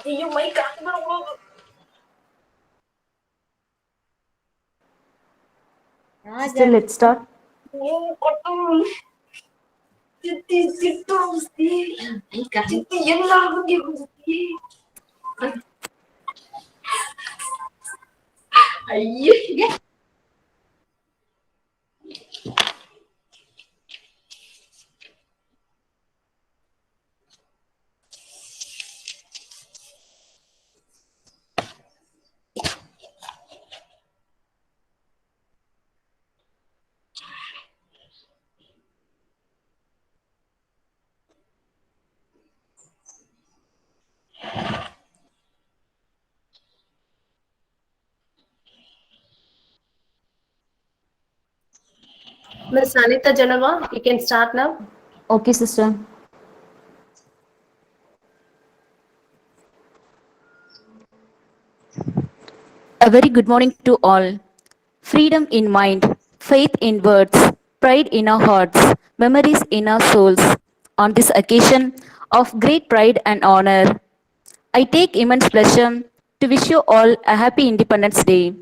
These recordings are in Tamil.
ஐயோ மைக் Still, let's start. ஐயோ Miss Anita Janava, you can start now. Okay, sister. A very good morning to all. Freedom in mind, faith in words, pride in our hearts, memories in our souls. On this occasion of great pride and honor, I take immense pleasure to wish you all a happy Independence Day.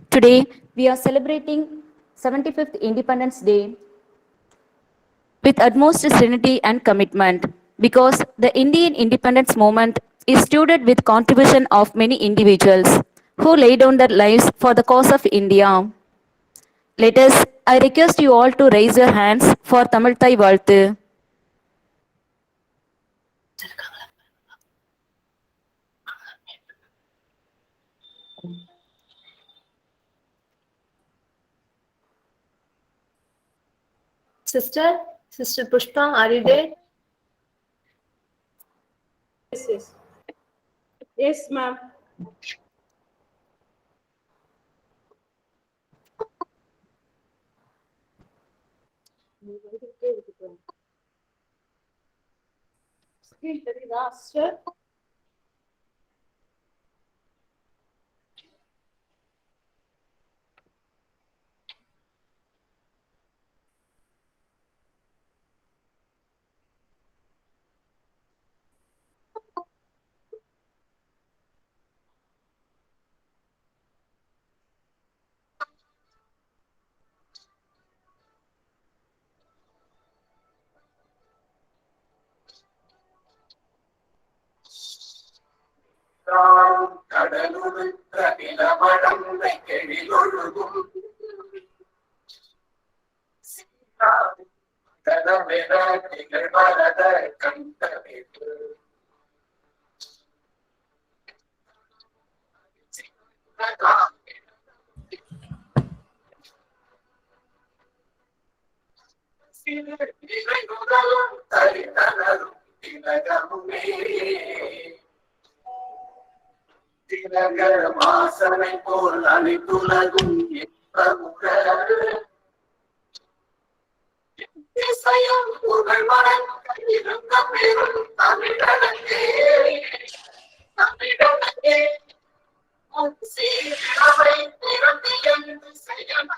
Today, we are celebrating 75th Independence Day with utmost serenity and commitment because the Indian independence movement is stewarded with contribution of many individuals who lay down their lives for the cause of India. Let us, I request you all to raise your hands for Tamil Thai Valthu. Sister Pushpa, are you there? Yes, ma'am. கடலுடுத்த நிலமழந்தை கெழிலொழுகும் கடமென நிகழ்வரத கண்டமிட்டு இறைமுதலும் தரிதனரும் திலகமுமே திலகர் வாசனை போல் அனைத்துலகும் என்பமுக இசையும் புகழ் வழங்க இருந்த பெரும் தமிழனே தமிழனே சீரவை பிறந்தியந்து செய்யணும்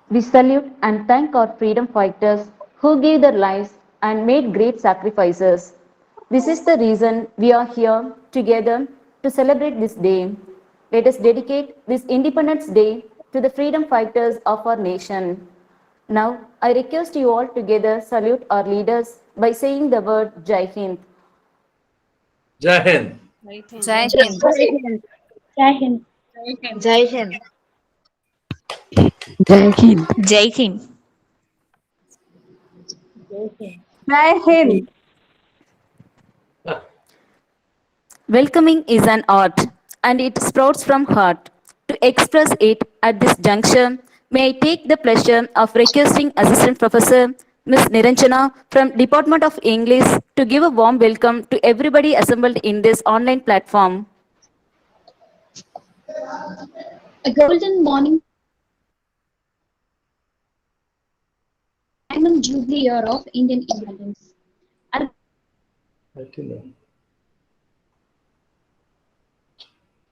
We salute and thank our freedom fighters who gave their lives and made great sacrifices. This is the reason we are here together to celebrate this day. Let us dedicate this Independence Day to the freedom fighters of our nation. Now, I request you all together salute our leaders by saying the word Jai Hind. Jai Hind. Jai Hind. Jai Hind. Jai Hind. Jai Hind. Jai Hind. Jai Hind. Welcoming is an art and it sprouts from heart. To express it at this juncture, may I take the pleasure of requesting Assistant Professor Ms. Niranjana from Department of English to give a warm welcome to everybody assembled in this online platform. A golden morning, diamond jubilee year of Indian independence.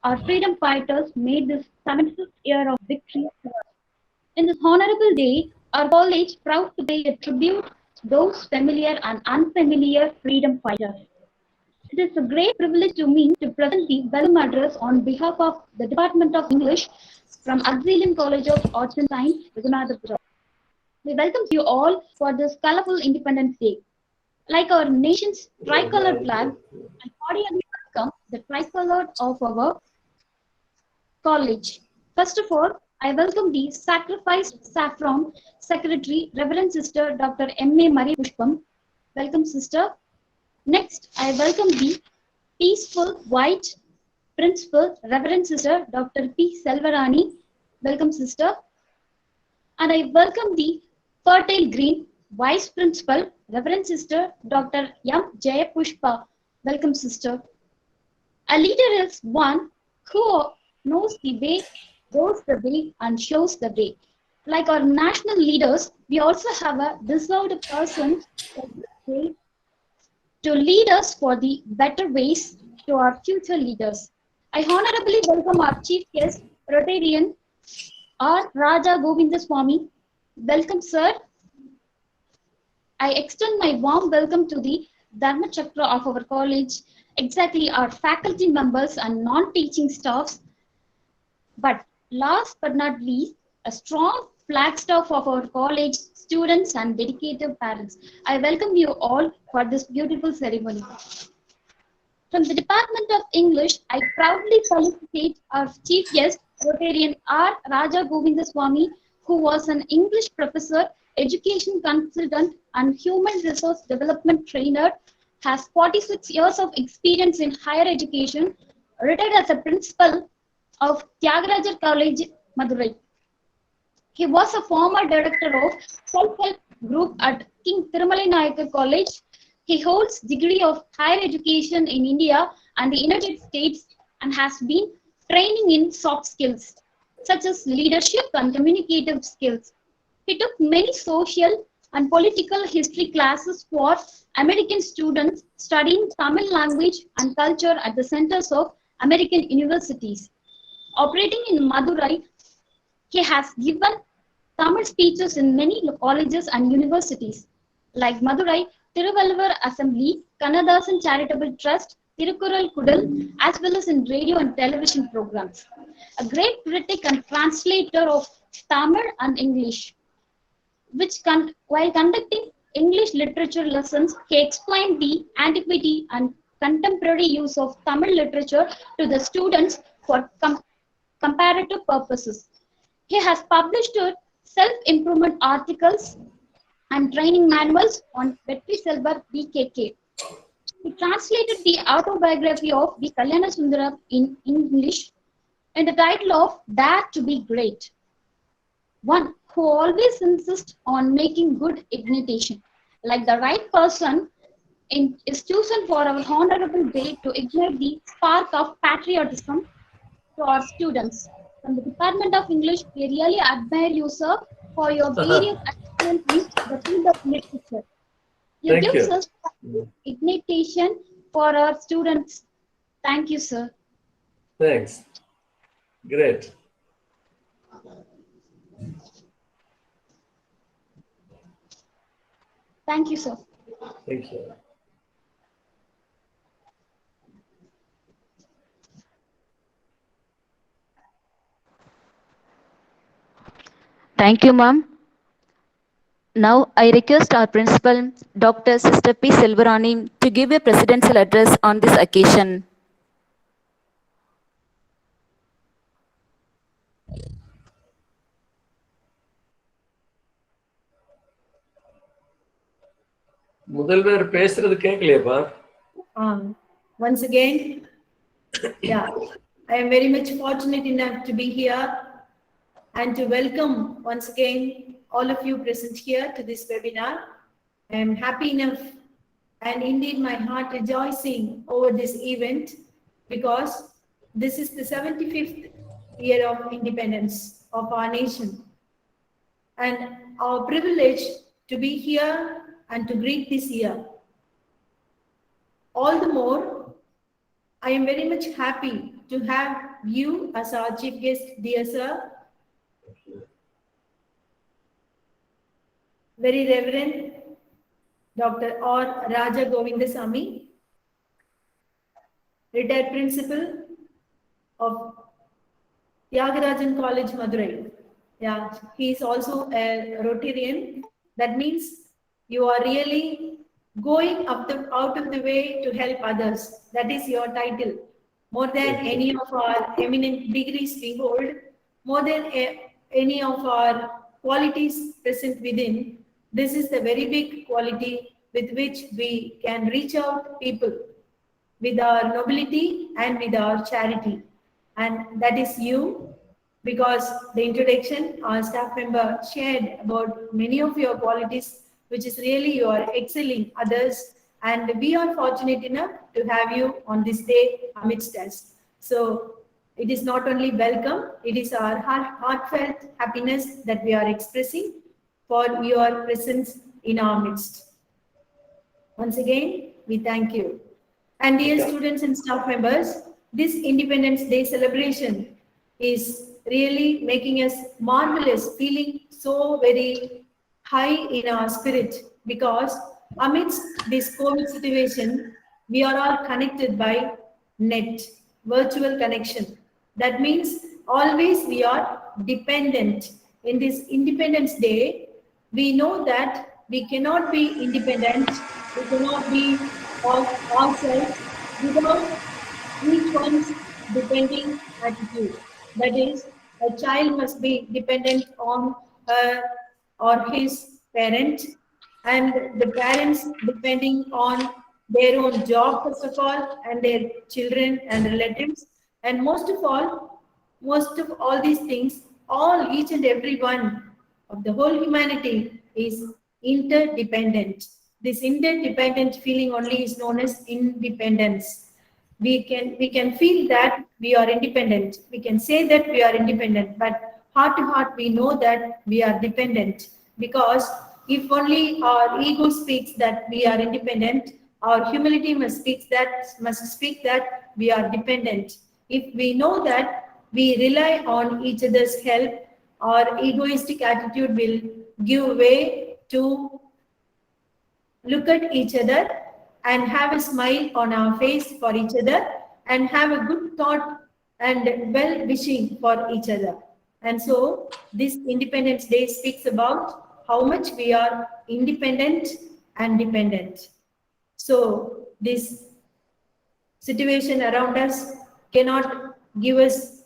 Our freedom fighters made this 76th year of victory for us. In this honorable day, our college proud to pay a tribute to those familiar and unfamiliar freedom fighters. It is a great privilege to me to present the welcome address on behalf of the Department of English from Auxilium College of Arts and Science, Raghunathapuram. We welcome you all for this colorful Independence Day. Like our nation's tricolor flag, I cordially welcome the tricolor of our college. First of all, I welcome the sacrificed saffron secretary, Reverend Sister Dr. M.A. Marie Pushpam. Welcome, sister. Next, I welcome the peaceful white principal, Reverend Sister Dr. P. Selvarani. Welcome, sister. And I welcome the fertile green vice principal, Reverend Sister Dr. M. Jayapushpa. Welcome, sister. A leader is one who knows the way, goes the way, and shows the way. Like our national leaders, we also have a deserved person to lead us for the better ways to our future leaders. I honorably welcome our chief guest, Rotarian R. Raja Govindaswamy. Welcome, sir. I extend my warm welcome to the Dharma Chakra of our college, exactly our faculty members and non-teaching staffs. But last but not least, a strong flagstaff of our college, students and dedicated parents. I welcome you all for this beautiful ceremony. From the Department of English, I proudly felicitate our chief guest, Rotarian R. Raja Govindaswamy, who was an English professor, education consultant, and human resource development trainer, has 46 years of experience in higher education, retired as a principal of Tyagarajar College, Madurai. He was a former director of self-help group at King Thirumalai Nayakar College. He holds degree of higher education in India and the United States and has been training in soft skills such as leadership and communicative skills. He took many social and political history classes for American students studying Tamil language and culture at the centers of American universities. Operating in Madurai, he has given Tamil speeches in many colleges and universities like Madurai, Tiruvalluvar Assembly, Kannadasan Charitable Trust, Tirukural Kudal, as well as in radio and television programs. A great critic and translator of Tamil and English, while conducting English literature lessons, he explained the antiquity and contemporary use of Tamil literature to the students for comparative purposes. He has published self-improvement articles and training manuals on Vetri Selvar BKK. He translated the autobiography of the Kalyana Sundara in English in the title of Dare to be Great. One who always insists on making good ignitation, like the right person is chosen for our honorable day to ignite the spark of patriotism to our students. From the Department of English, we really admire you, sir, for your various achievements in the field of literature. You Thank give you. us ignition for our students. Thank you, sir. Thanks. Great. Thank you, sir. Thank you. Thank you, ma'am. Now I request our principal, Dr. Sister P. Selvarani, to give a presidential address on this occasion. முதல்வர் பேசுறது கேட்கலையப்பா. Once again, yeah, I am very much fortunate enough to be here and to welcome once again all of you present here to this webinar. I am happy enough and indeed my heart rejoicing over this event because this is the 75th year of independence of our nation, and our privilege to be here and to greet this year. All the more, I am very much happy to have you as our chief guest, dear sir. Very Reverend Dr. R. Raja Govindasamy, retired principal of Tyagarajan College, Madurai. Yeah, he is also a Rotarian. That means you are really going out of the way to help others. That is your title. More than any of our eminent degrees we hold, more than any of our qualities present within, this is the very big quality with which we can reach out people with our nobility and with our charity. And that is you, because the introduction our staff member shared about many of your qualities, which is really you are excelling others. And we are fortunate enough to have you on this day amidst us. So it is not only welcome, it is our heartfelt happiness that we are expressing for your presence in our midst. Once again, we thank you. And dear students and staff members, this Independence Day celebration is really making us marvelous, feeling so very high in our spirit, because amidst this COVID situation, we are all connected by net, virtual connection. That means always we are dependent. In this Independence Day, we know that we cannot be independent, we cannot be ourselves without each one's depending attitude. That is, a child must be dependent on her or his parent, and the parents depending on their own job, first of all, and their children and relatives. And most of all these things, each and every one of the whole humanity is interdependent. This interdependent feeling only is known as independence. We can feel that we are independent. We can say that we are independent, but heart to heart we know that we are dependent, because if only our ego speaks that we are independent, our humility must speak that we are dependent. If we know that we rely on each other's help, our egoistic attitude will give way to look at each other and have a smile on our face for each other and have a good thought and well-wishing for each other. And so this Independence Day speaks about how much we are independent and dependent. So this situation around us cannot give us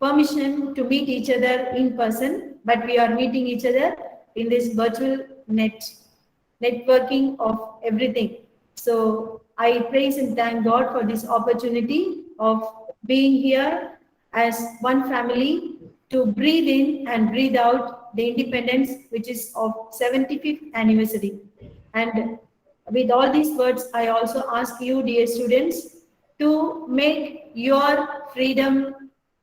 permission to meet each other in person, but we are meeting each other in this virtual networking of everything. So I praise and thank God for this opportunity of being here as one family to breathe in and breathe out the independence, which is of 75th anniversary. And with all these words, I also ask you, dear students, to make your freedom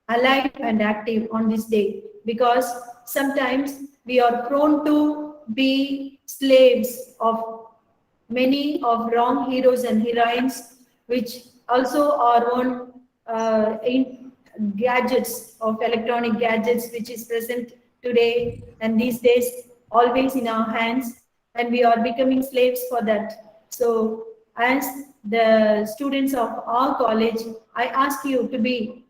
alive and active on this day, because sometimes we are prone to be slaves of many of wrong heroes and heroines, which also our own gadgets of electronic gadgets, which is present today and these days always in our hands, and we are becoming slaves for that. So as the students of our college, I ask you to be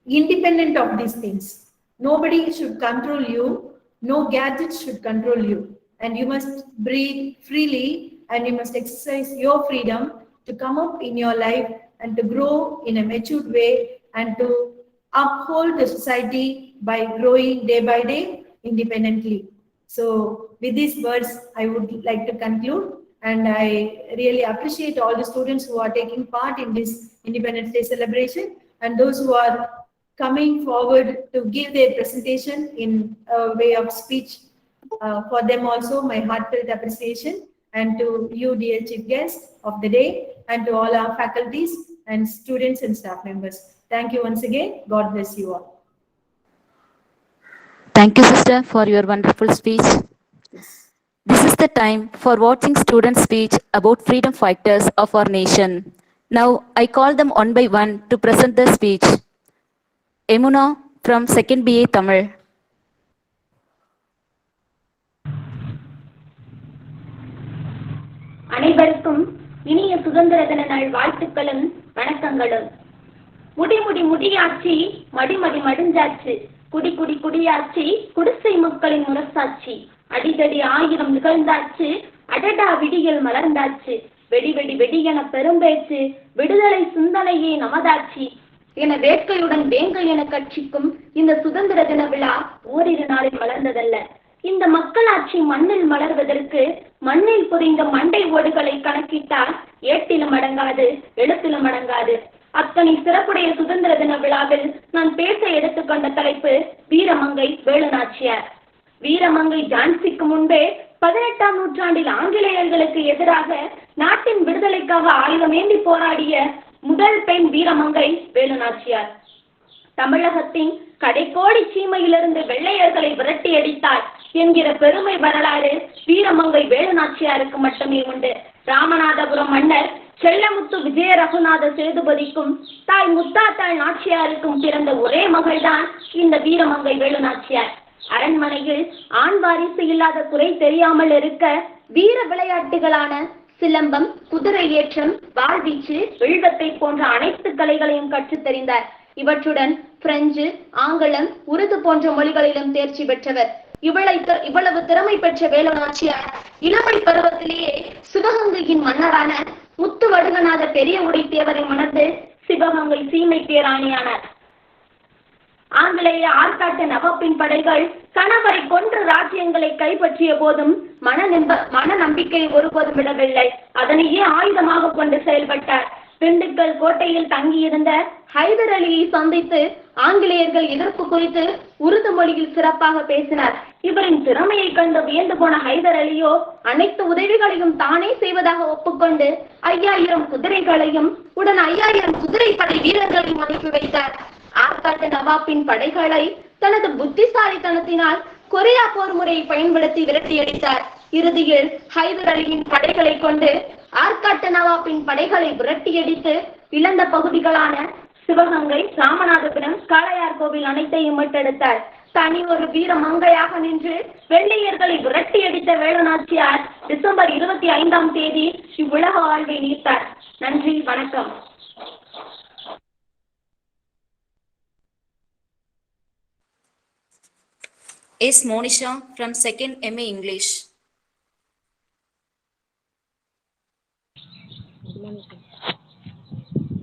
independent of these things. Nobody should control you, no gadgets should control you, and you must breathe freely and you must exercise your freedom to come up in your life and to grow in a matured way and to uphold the society by growing day by day independently. So with these words, I would like to conclude, and I really appreciate all the students who are taking part in this Independence Day celebration and those who are coming forward to give their presentation in a way of speech. For them also, my heartfelt appreciation, and to you, dear chief guest of the day, and to all our faculties and students and staff members. Thank you once again. God bless you all. Thank you, sister, for your wonderful speech. This is the time for watching students' speech about freedom fighters of our nation. Now, I call them one by one to present their speech. Emuna from 2nd BA Tamil. அனைவருக்கும் இனிய சுதந்திர தின நாள் வாழ்த்துக்களும் வணக்கங்களும். முடியாட்சி மடி மடிஞ்சாச்சு, குடியாட்சி குடிசை மக்களின் முரசாட்சி, அடிதடி 1000 நிகழ்ந்தாச்சு, அடடா விடியல் மலர்ந்தாச்சு, வெடி என பெரும்பேச்சு, விடுதலை சிந்தனையே நமதாட்சி என வேட்கையுடன் வேங்கை என கட்சிக்கும் இந்த சுதந்திர தின விழா ஓரிரு நாளில் மலர்ந்ததல்ல. இந்த மக்களாட்சி மண்ணில் மலர்வதற்கு மண்ணில் புரிந்த மண்டை ஓடுகளை கணக்கிட்டால் ஏட்டிலும் அடங்காது, எழுத்திலும் அடங்காது. அத்தனை சிறப்புடைய சுதந்திர தின விழாவில் நான் பேச எடுத்துக்கொண்ட தலைப்பு வீரமங்கை வேலுநாச்சியார். வீரமங்கை ஜான்சிக்கு முன்பே 18ஆம் நூற்றாண்டில் ஆங்கிலேயர்களுக்கு எதிராக நாட்டின் விடுதலைக்காக ஆயுதமேந்தி போராடிய முதல் பெண் வீரமங்கை வேலுநாச்சியார். தமிழகத்தின் கடைக்கோடி சீமையிலிருந்து வெள்ளையர்களை விரட்டி அடித்தார் என்கிற பெருமை வரலாறு வீரமங்கை வேலுநாச்சியாருக்கு மட்டுமே உண்டு. ராமநாதபுரம் மன்னர் செல்லமுத்து விஜய ரகுநாத சேதுபதிக்கும் தாய் முத்தாத்தாள் நாச்சியாருக்கும் பிறந்த ஒரே மகள்தான் இந்த வீரமங்கை வேலுநாச்சியார். அரண்மனையில் ஆண் வாரிசு இல்லாத குறை தெரியாமல் இருக்க வீர விளையாட்டுகளான சிலம்பம், குதிரை ஏற்றம், வாழ்வீச்சு, வில்வத்தை போன்ற அனைத்து கலைகளையும் கற்றுத் தெரிந்தார். இவற்றுடன் பிரெஞ்சு, ஆங்கிலம், உருது போன்ற மொழிகளிலும் தேர்ச்சி பெற்றவர். இவ்வளவு திறமை பெற்ற வேலுநாச்சியார் இளமை பருவத்திலேயே சிவகங்கையின் மன்னரான முத்துவடுகநாத பெரிய உடைத்தேவரை மணந்து சிவகங்கை சீமை பேராணியானார். ஆங்கிலேய ஆற்காட்டு நவாப்பின் படைகள் கணவரை கொன்று ராஜ்யங்களை கைப்பற்றிய போதும் மன நம்பிக்கை ஒருபோதும் விடவில்லை. அதனையே ஆயுதமாக கொண்டு செயல்பட்டார். திண்டுக்கல் கோட்டையில் தங்கியிருந்த ஹைதர் அலியை சந்தித்து ஆங்கிலேயர்கள் எதிர்ப்பு குறித்து உருது மொழியில் சிறப்பாக பேசினார். இவரின் திறமையை கண்டு வியந்து போன ஹைதர் அலியோ அனைத்து உதவிகளையும் தானே செய்வதாக ஒப்புக்கொண்டு 5000 குதிரைகளையும் உடன் 5000 குதிரைப்படை வீரர்களையும் அனுப்பி வைத்தார். ஆற்காட்டு நவாப்பின் படைகளை தனது புத்திசாலித்தனத்தினால் கொரியா போர் முறையை பயன்படுத்தி விரட்டியடித்தார். இறுதியில் ஹைதர் அலியின் படைகளை கொண்டு ஆற்காட்டு நவாப்பின் படைகளை விரட்டியடித்து இழந்த பகுதிகளான சிவகங்கை, ராமநாதபுரம், காளையார் கோவில் அனைத்தையும் மீட்டெடுத்தார். தனி ஒரு வீர மங்கையாக நின்று வெள்ளையர்களை விரட்டியடித்த வேலுநாச்சியார் டிசம்பர் 25ஆம் தேதி இவ்வுலக வாழ்வை நீத்தார். நன்றி, வணக்கம். S. Monisha from 2nd MA English.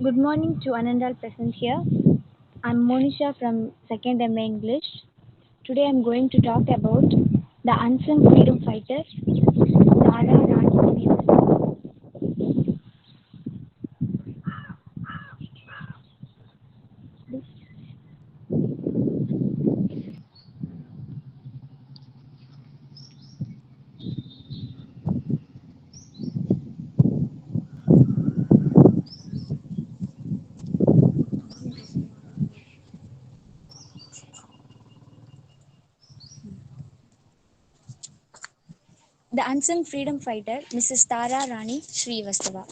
Good morning to Anandal present here. I'm Monisha from 2nd MA English. Today I'm going to talk about the unsung freedom fighter, Rani. The unsung freedom fighter, Mrs. Rani Srivastava.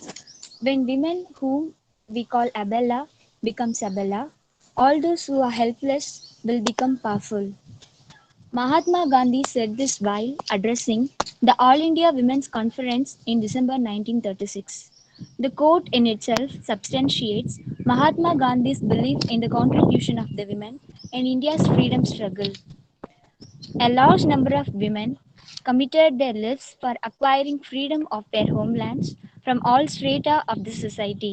When women whom we call Abella becomes Abella, all those who are helpless will become powerful. Mahatma Gandhi said this while addressing the All India Women's Conference in December 1936. The quote in itself substantiates Mahatma Gandhi's belief in the contribution of the women in India's freedom struggle. A large number of women committed their lives for acquiring freedom of their homelands from all strata of the society,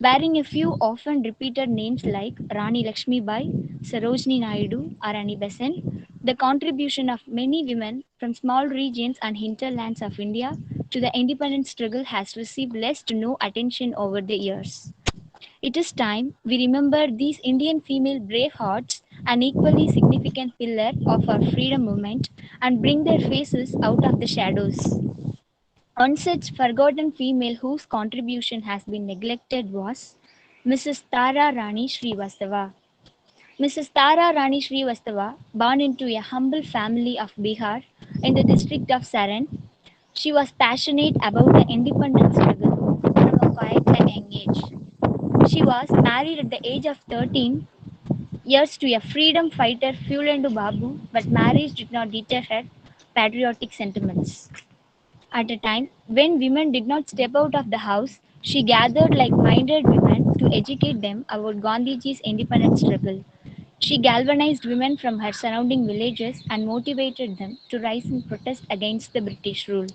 bearing a few often repeated names like Rani Lakshmibai, Sarojini Naidu, or Rani Besant. The contribution of many women from small regions and hinterlands of India to the independence struggle has received less to no attention over the years. It is time we remember these Indian female brave hearts, an equally significant pillar of our freedom movement, and bring their faces out of the shadows. One such forgotten female whose contribution has been neglected was Mrs. Rani Srivastava. Mrs. Tara Rani Srivastava, born into a humble family of Bihar in the district of Saran, she was passionate about the independence struggle from a quite a young age. She was married at the age of 13 years to a freedom fighter Fulendu Babu, but marriage did not deter her patriotic sentiments. At a time when women did not step out of the house, she gathered like minded women to educate them about Gandhiji's independence struggle. She galvanized women from her surrounding villages and motivated them to rise in protest against the British rule.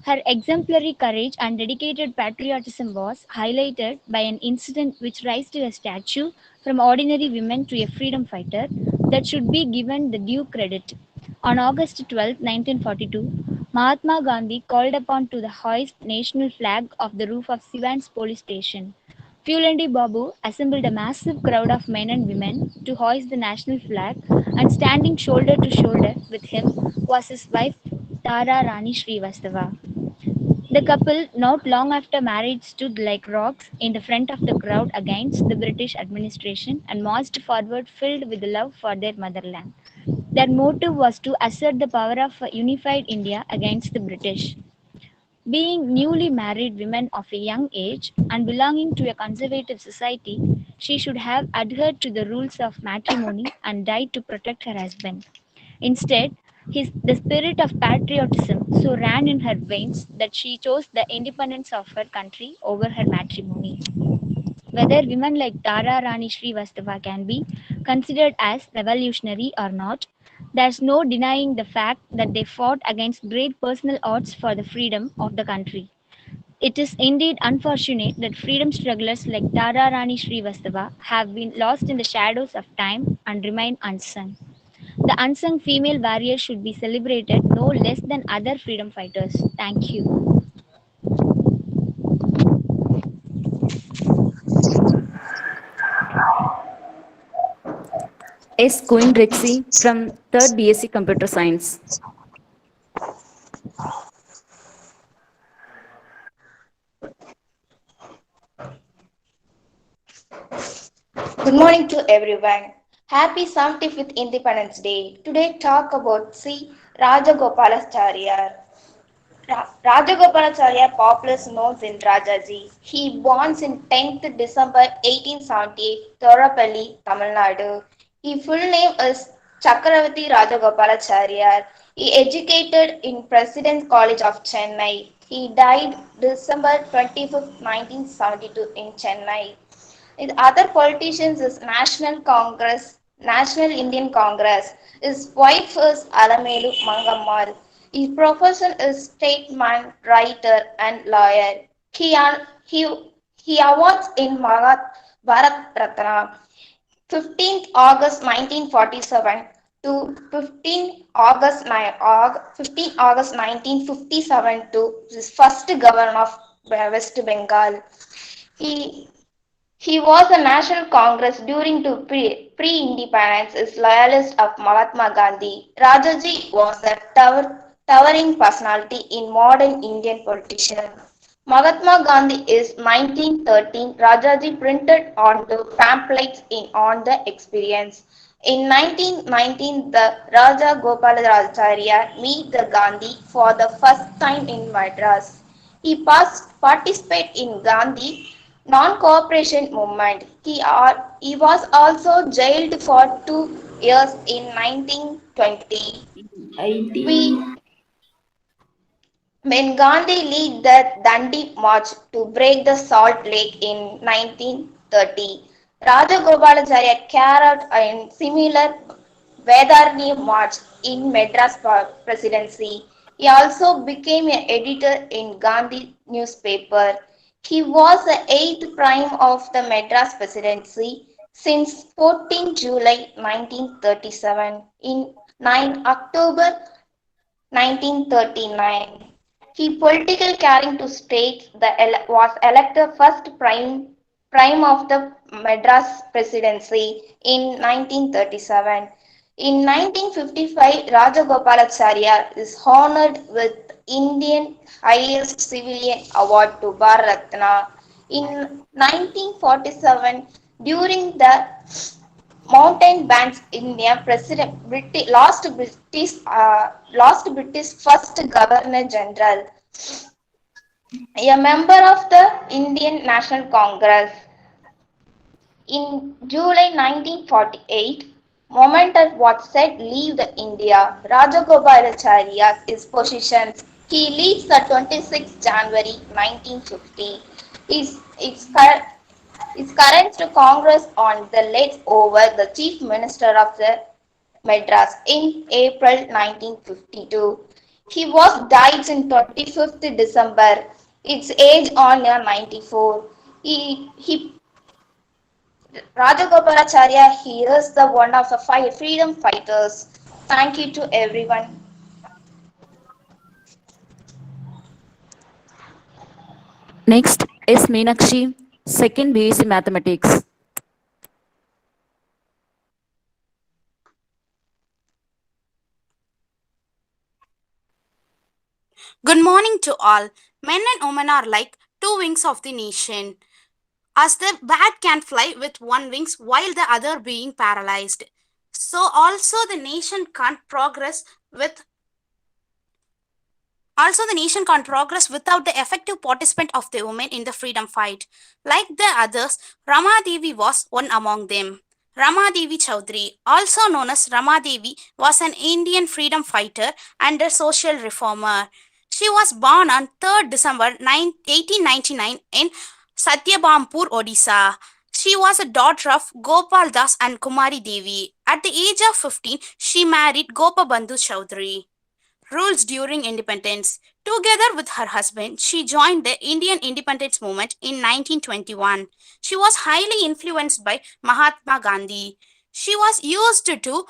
Her exemplary courage and dedicated patriotism was highlighted by an incident which raised a statue from ordinary women to a freedom fighter that should be given the due credit. On August 12, 1942, Mahatma Gandhi called upon to the hoist national flag of the roof of Sivan's police station. Fulendi Babu assembled a massive crowd of men and women to hoist the national flag, and standing shoulder to shoulder with him was his wife Tara Rani Srivastava. The couple, not long after marriage, stood like rocks in the front of the crowd against the British administration and marched forward filled with love for their motherland. Their motive was to assert the power of a unified India against the British. Being newly married women of a young age and belonging to a conservative society, she should have adhered to the rules of matrimony and died to protect her husband. Instead, the spirit of patriotism so ran in her veins that she chose the independence of her country over her matrimony. Whether women like Tara Rani Srivastava can be considered as revolutionary or not, there's no denying the fact that they fought against great personal odds for the freedom of the country. It is indeed unfortunate that freedom strugglers like Tara Rani Srivastava have been lost in the shadows of time and remain unsung. The unsung female warrior should be celebrated no less than other freedom fighters. Thank you. S. Queen Rexy from 3rd BSc Computer Science. Good morning to everyone. Happy 75th Independence Day. Today talk about C. Rajagopalacharya. Rajagopalacharya, popular known in Rajaji. He born in 10th December 1878, Thorapalli, Tamil Nadu. His full name is Chakravarti Rajagopalacharya. He educated in President's College of Chennai. He died December 25, 1972 in Chennai. The other politicians is National Congress, National Indian Congress. His wife is Alamelu Mangammal. His profession is statesman, writer, and lawyer. He, he, he awards in Bharat Ratna. 15th August 1947 to 15 August 1957 to his first governor of West Bengal. He was a National Congress during to pre-independence is loyalist of Mahatma Gandhi. Rajaji was a towering personality in modern Indian politician. Mahatma Gandhi is 1913. Rajaji printed on the pamphlets on the experience. In 1919, the Raja Gopalacharya met the Gandhi for the first time in Madras. He participated in Gandhi non-cooperation movement. He was also jailed for 2 years in 1920. When Gandhi led the Dandi March to break the Salt Lake in 1930, Rajagopalacharya carried a similar Vedarni March in Madras presidency. He also became an editor in Gandhi newspaper. He was the 8th prime of the Madras presidency since 14 July 1937. In 9 October 1939, he political carrying to states was elected first prime of the Madras presidency in 1937. In 1955, Rajagopalacharya is honored with Indian highest civilian award to Bharat Ratna. In 1947, during the mountain bands India President lost British first Governor General, a member of the Indian National Congress. In July 1948, moment at what said leave the India, Rajagopalachari's positions. He leaves the 26th January 1950. His current to Congress on the led over the Chief Minister of the Madras in April 1952. He was died in 25th December. Its age on 94. He Rajagopalacharya, he is the one of the freedom fighters. Thank you to everyone. Next is Meenakshi, second BSc Mathematics. Good morning to all. Men and women are like two wings of the nation. As the bat can fly with one wing while the other being paralyzed. So also the nation can't progress without the effective participant of the women in the freedom fight. Like the others, Rama Devi was one among them. Rama Devi Chaudhary, also known as Rama Devi, was an Indian freedom fighter and a social reformer. She was born on 3rd December 1899 in Satyabampur, Odisha. She was a daughter of Gopal Das and Kumari Devi. At the age of 15, she married Gopabandhu Chaudhary. Rules during independence. Together with her husband, she joined the Indian independence movement in 1921. She was highly influenced by Mahatma Gandhi. She was used to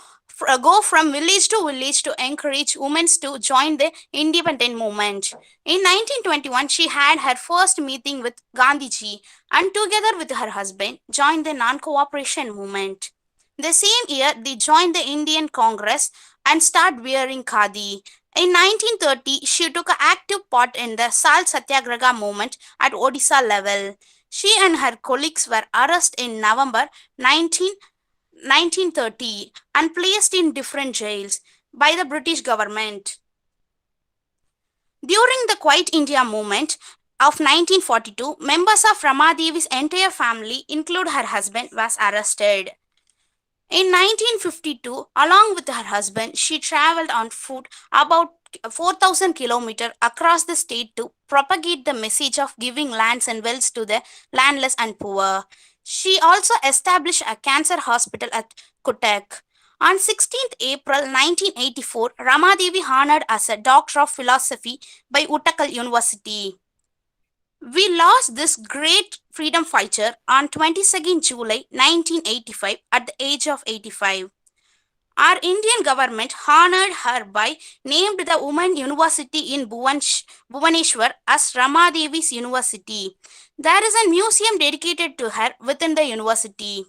go from village to village to encourage women to join the independent movement. In 1921, she had her first meeting with Gandhiji and together with her husband joined the non-cooperation movement. The same year, they joined the Indian Congress and started wearing khadi. In 1930, she took an active part in the Salt Satyagraha movement at Odisha level. She and her colleagues were arrested in November 1930 and placed in different jails by the British government. During the Quiet India movement of 1942, members of Ramadevi's entire family, including her husband, was arrested. In 1952, along with her husband, she traveled on foot about 4,000 kilometers across the state to propagate the message of giving lands and wealth to the landless and poor. She also established a cancer hospital at Cuttack. On 16th April 1984, Ramadevi honored as a Doctor of Philosophy by Utakal University. We lost this great freedom fighter on 22nd July 1985 at the age of 85. Our Indian government honored her by named the Women University in Bhubaneswar as Ramadevi's University. There is a museum dedicated to her within the university.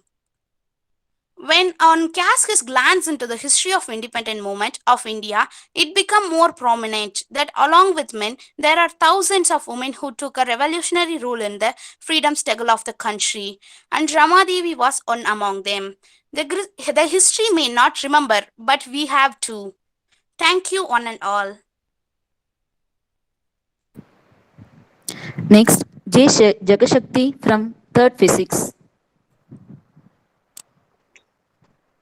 When one casts his glance into the history of independent movement of India, it becomes more prominent that along with men, there are thousands of women who took a revolutionary role in the freedom struggle of the country, and Ramadevi was one among them. The history may not remember, but we have to. Thank you one and all. Next, J. Jagashakti from 3rd Physics.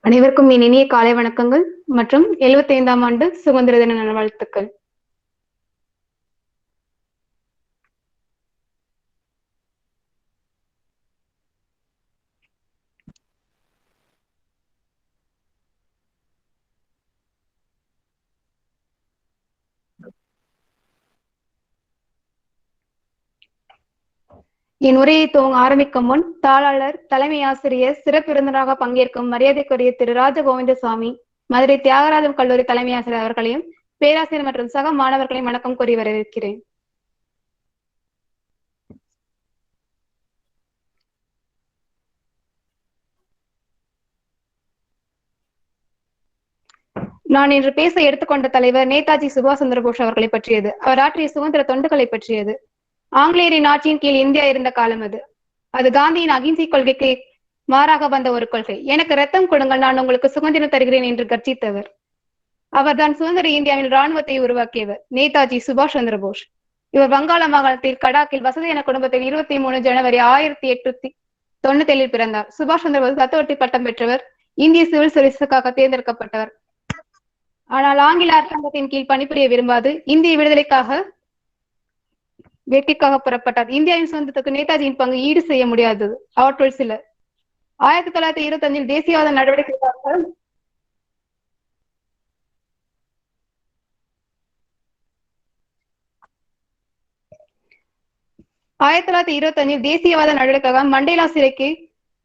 அனைவருக்கும் என் இனிய காலை வணக்கங்கள் மற்றும் 75ஆம் ஆண்டு சுதந்திர தின நல்வாழ்த்துக்கள். என் உரையை ஆரம்பிக்கும் முன் தாளாளர், தலைமை ஆசிரியர், சிறப்பு விருந்தினராக பங்கேற்கும் மரியாதைக்குரிய திரு ராஜகோவிந்தசாமி, மதுரை தியாகராஜம் கல்லூரி தலைமை ஆசிரியர் அவர்களையும் பேராசிரியர் மற்றும் சக மாணவர்களையும் வணக்கம் கூறி வரவேற்கிறேன். நான் இன்று பேச எடுத்துக்கொண்ட தலைவர் நேதாஜி சுபாஷ் சந்திர போஸ் அவர்களை பற்றியது. அவர் ஆற்றிய சுதந்திர தொண்டுகளை பற்றியது. ஆங்கிலேயரின் ஆட்சியின் கீழ் இந்தியா இருந்த காலம் அது. அது காந்தியின் அகிம்சை கொள்கைக்கு மாறாக வந்த ஒரு கொள்கை. எனக்கு ரத்தம் கொடுங்கள், நான் உங்களுக்கு சுதந்திரம் தருகிறேன் என்று கர்ஜித்தவர். அவர்தான் சுதந்திர இந்தியாவின் ராணுவத்தை உருவாக்கியவர், நேதாஜி சுபாஷ் சந்திர போஸ். இவர் வங்காள மாகாணத்தில் கடாக்கில் வசதியான குடும்பத்தில் 23 ஜனவரி 1897 பிறந்தார். சுபாஷ் சந்திர போஸ் தத்துவத்தை பட்டம் பெற்றவர், இந்திய சிவில் சர்வீஸுக்காக தேர்ந்தெடுக்கப்பட்டவர். ஆனால் ஆங்கில அரசாங்கத்தின் கீழ் பணிபுரிய விரும்பாது இந்திய விடுதலைக்காக வெற்றிக்காக புறப்பட்டார். இந்தியாவின் சுதந்திரத்துக்கு நேதாஜியின் பங்கு ஈடு செய்ய முடியாதது. அவற்றுள் சில: 1925 தேசியவாத நடவடிக்கைக்காக மண்டேலா சிறைக்கு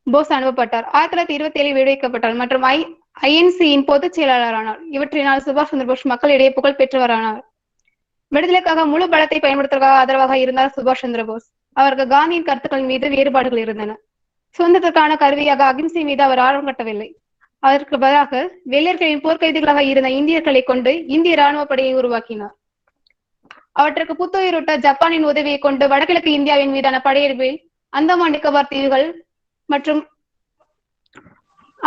போஸ் அனுப்பப்பட்டார். 1927 விடுவிக்கப்பட்டார் மற்றும் INC-யின் பொதுச் செயலாளரானார். இவற்றினால் சுபாஷ் சந்திர போஸ் மக்களிடையே புகழ் பெற்றவரானார். விடுதலைக்காக முழு பலத்தை பயன்படுத்துவதற்காக ஆதரவாக இருந்தார் சுபாஷ் சந்திர போஸ். அவருக்கு காந்தியின் கருத்துக்கள் மீது வேறுபாடுகள் இருந்தன. சுதந்திரத்திற்கான கருவியாக அகிம்சை மீது அவர் ஆர்வம் காட்டவில்லை. அதற்கு பதிலாக வெள்ளையர்களின் போர்க்கைதிகளாக இருந்த இந்தியர்களை கொண்டு இந்திய ராணுவ படையை உருவாக்கினார். அவற்றுக்கு புத்துயிரூட்ட ஜப்பானின் உதவியை கொண்டு வடகிழக்கு இந்தியாவின் மீதான படையெடுப்பில் அந்தமான் நிக்கோபார் தீவுகள் மற்றும்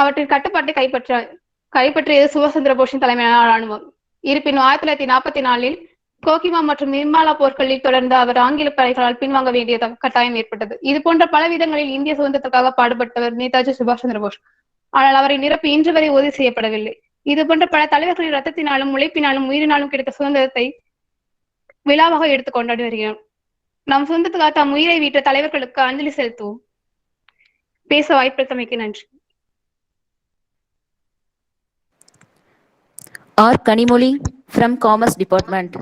அவற்றின் கட்டுப்பாட்டை கைப்பற்றியது சுபாஷ் சந்திர போஸின் தலைமையிலான ராணுவம். இருப்பினும் 1944 கோகிமா மற்றும் நிர்மலா போர்க்களில் தொடர்ந்து அவர் ஆங்கில படைகளால் பின்வாங்க வேண்டிய கட்டாயம் ஏற்பட்டது. இது போன்ற பல விதங்களில் இந்திய சுதந்திரத்திற்காக பாடுபட்டவர் நேதாஜி சுபாஷ் சந்திர போஸ். ஆனால் அவரை நிரப்பி இன்று வரை உறுதி செய்யப்படவில்லை. இது போன்ற பல தலைவர்களின் ரத்தத்தினாலும் உழைப்பினாலும் உயிரினாலும் கிடைத்த சுதந்திரத்தை விழாவாக எடுத்துக் கொண்டாடி வருகிறோம். நம் சுதந்திரத்துக்காக தம் உயிரை வீட்ட தலைவர்களுக்கு அஞ்சலி செலுத்துவோம். பேச வாய்ப்பளித்தமைக்கு நன்றி. R. Kanimoli from Commerce Department.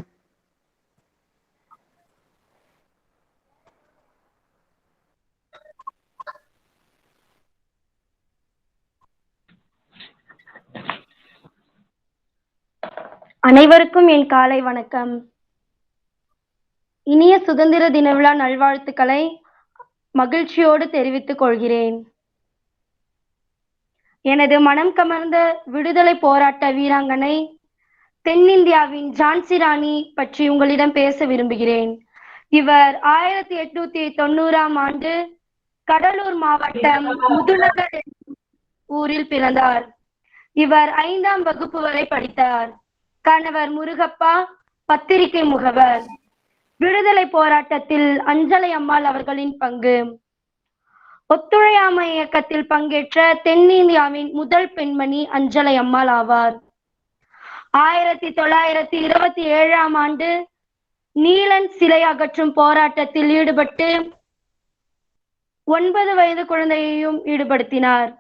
அனைவருக்கும் என் காலை வணக்கம். இனிய சுதந்திர தின விழா நல்வாழ்த்துக்களை மகிழ்ச்சியோடு தெரிவித்துக் கொள்கிறேன். எனது மனம் கமர்ந்த விடுதலை போராட்ட வீராங்கனை தென்னிந்தியாவின் ஜான்சி ராணி பற்றி உங்களிடம் பேச விரும்புகிறேன். இவர் 1890ஆம் ஆண்டு கடலூர் மாவட்டம் முதுநகர் ஊரில் பிறந்தார். இவர் 5ஆம் வகுப்பு வரை படித்தார். கணவர் முருகப்பா பத்திரிகை முகவர். விடுதலை போராட்டத்தில் அஞ்சலை அம்மாள் அவர்களின் பங்கு. ஒத்துழையாமை இயக்கத்தில் பங்கேற்ற தென்னிந்தியாவின் முதல் பெண்மணி அஞ்சலை அம்மாள் ஆவார். 1927ஆம் ஆண்டு நீலன் சிலை அகற்றும் போராட்டத்தில் ஈடுபட்டு 9 வயது குழந்தையையும் ஈடுபடுத்தினார்.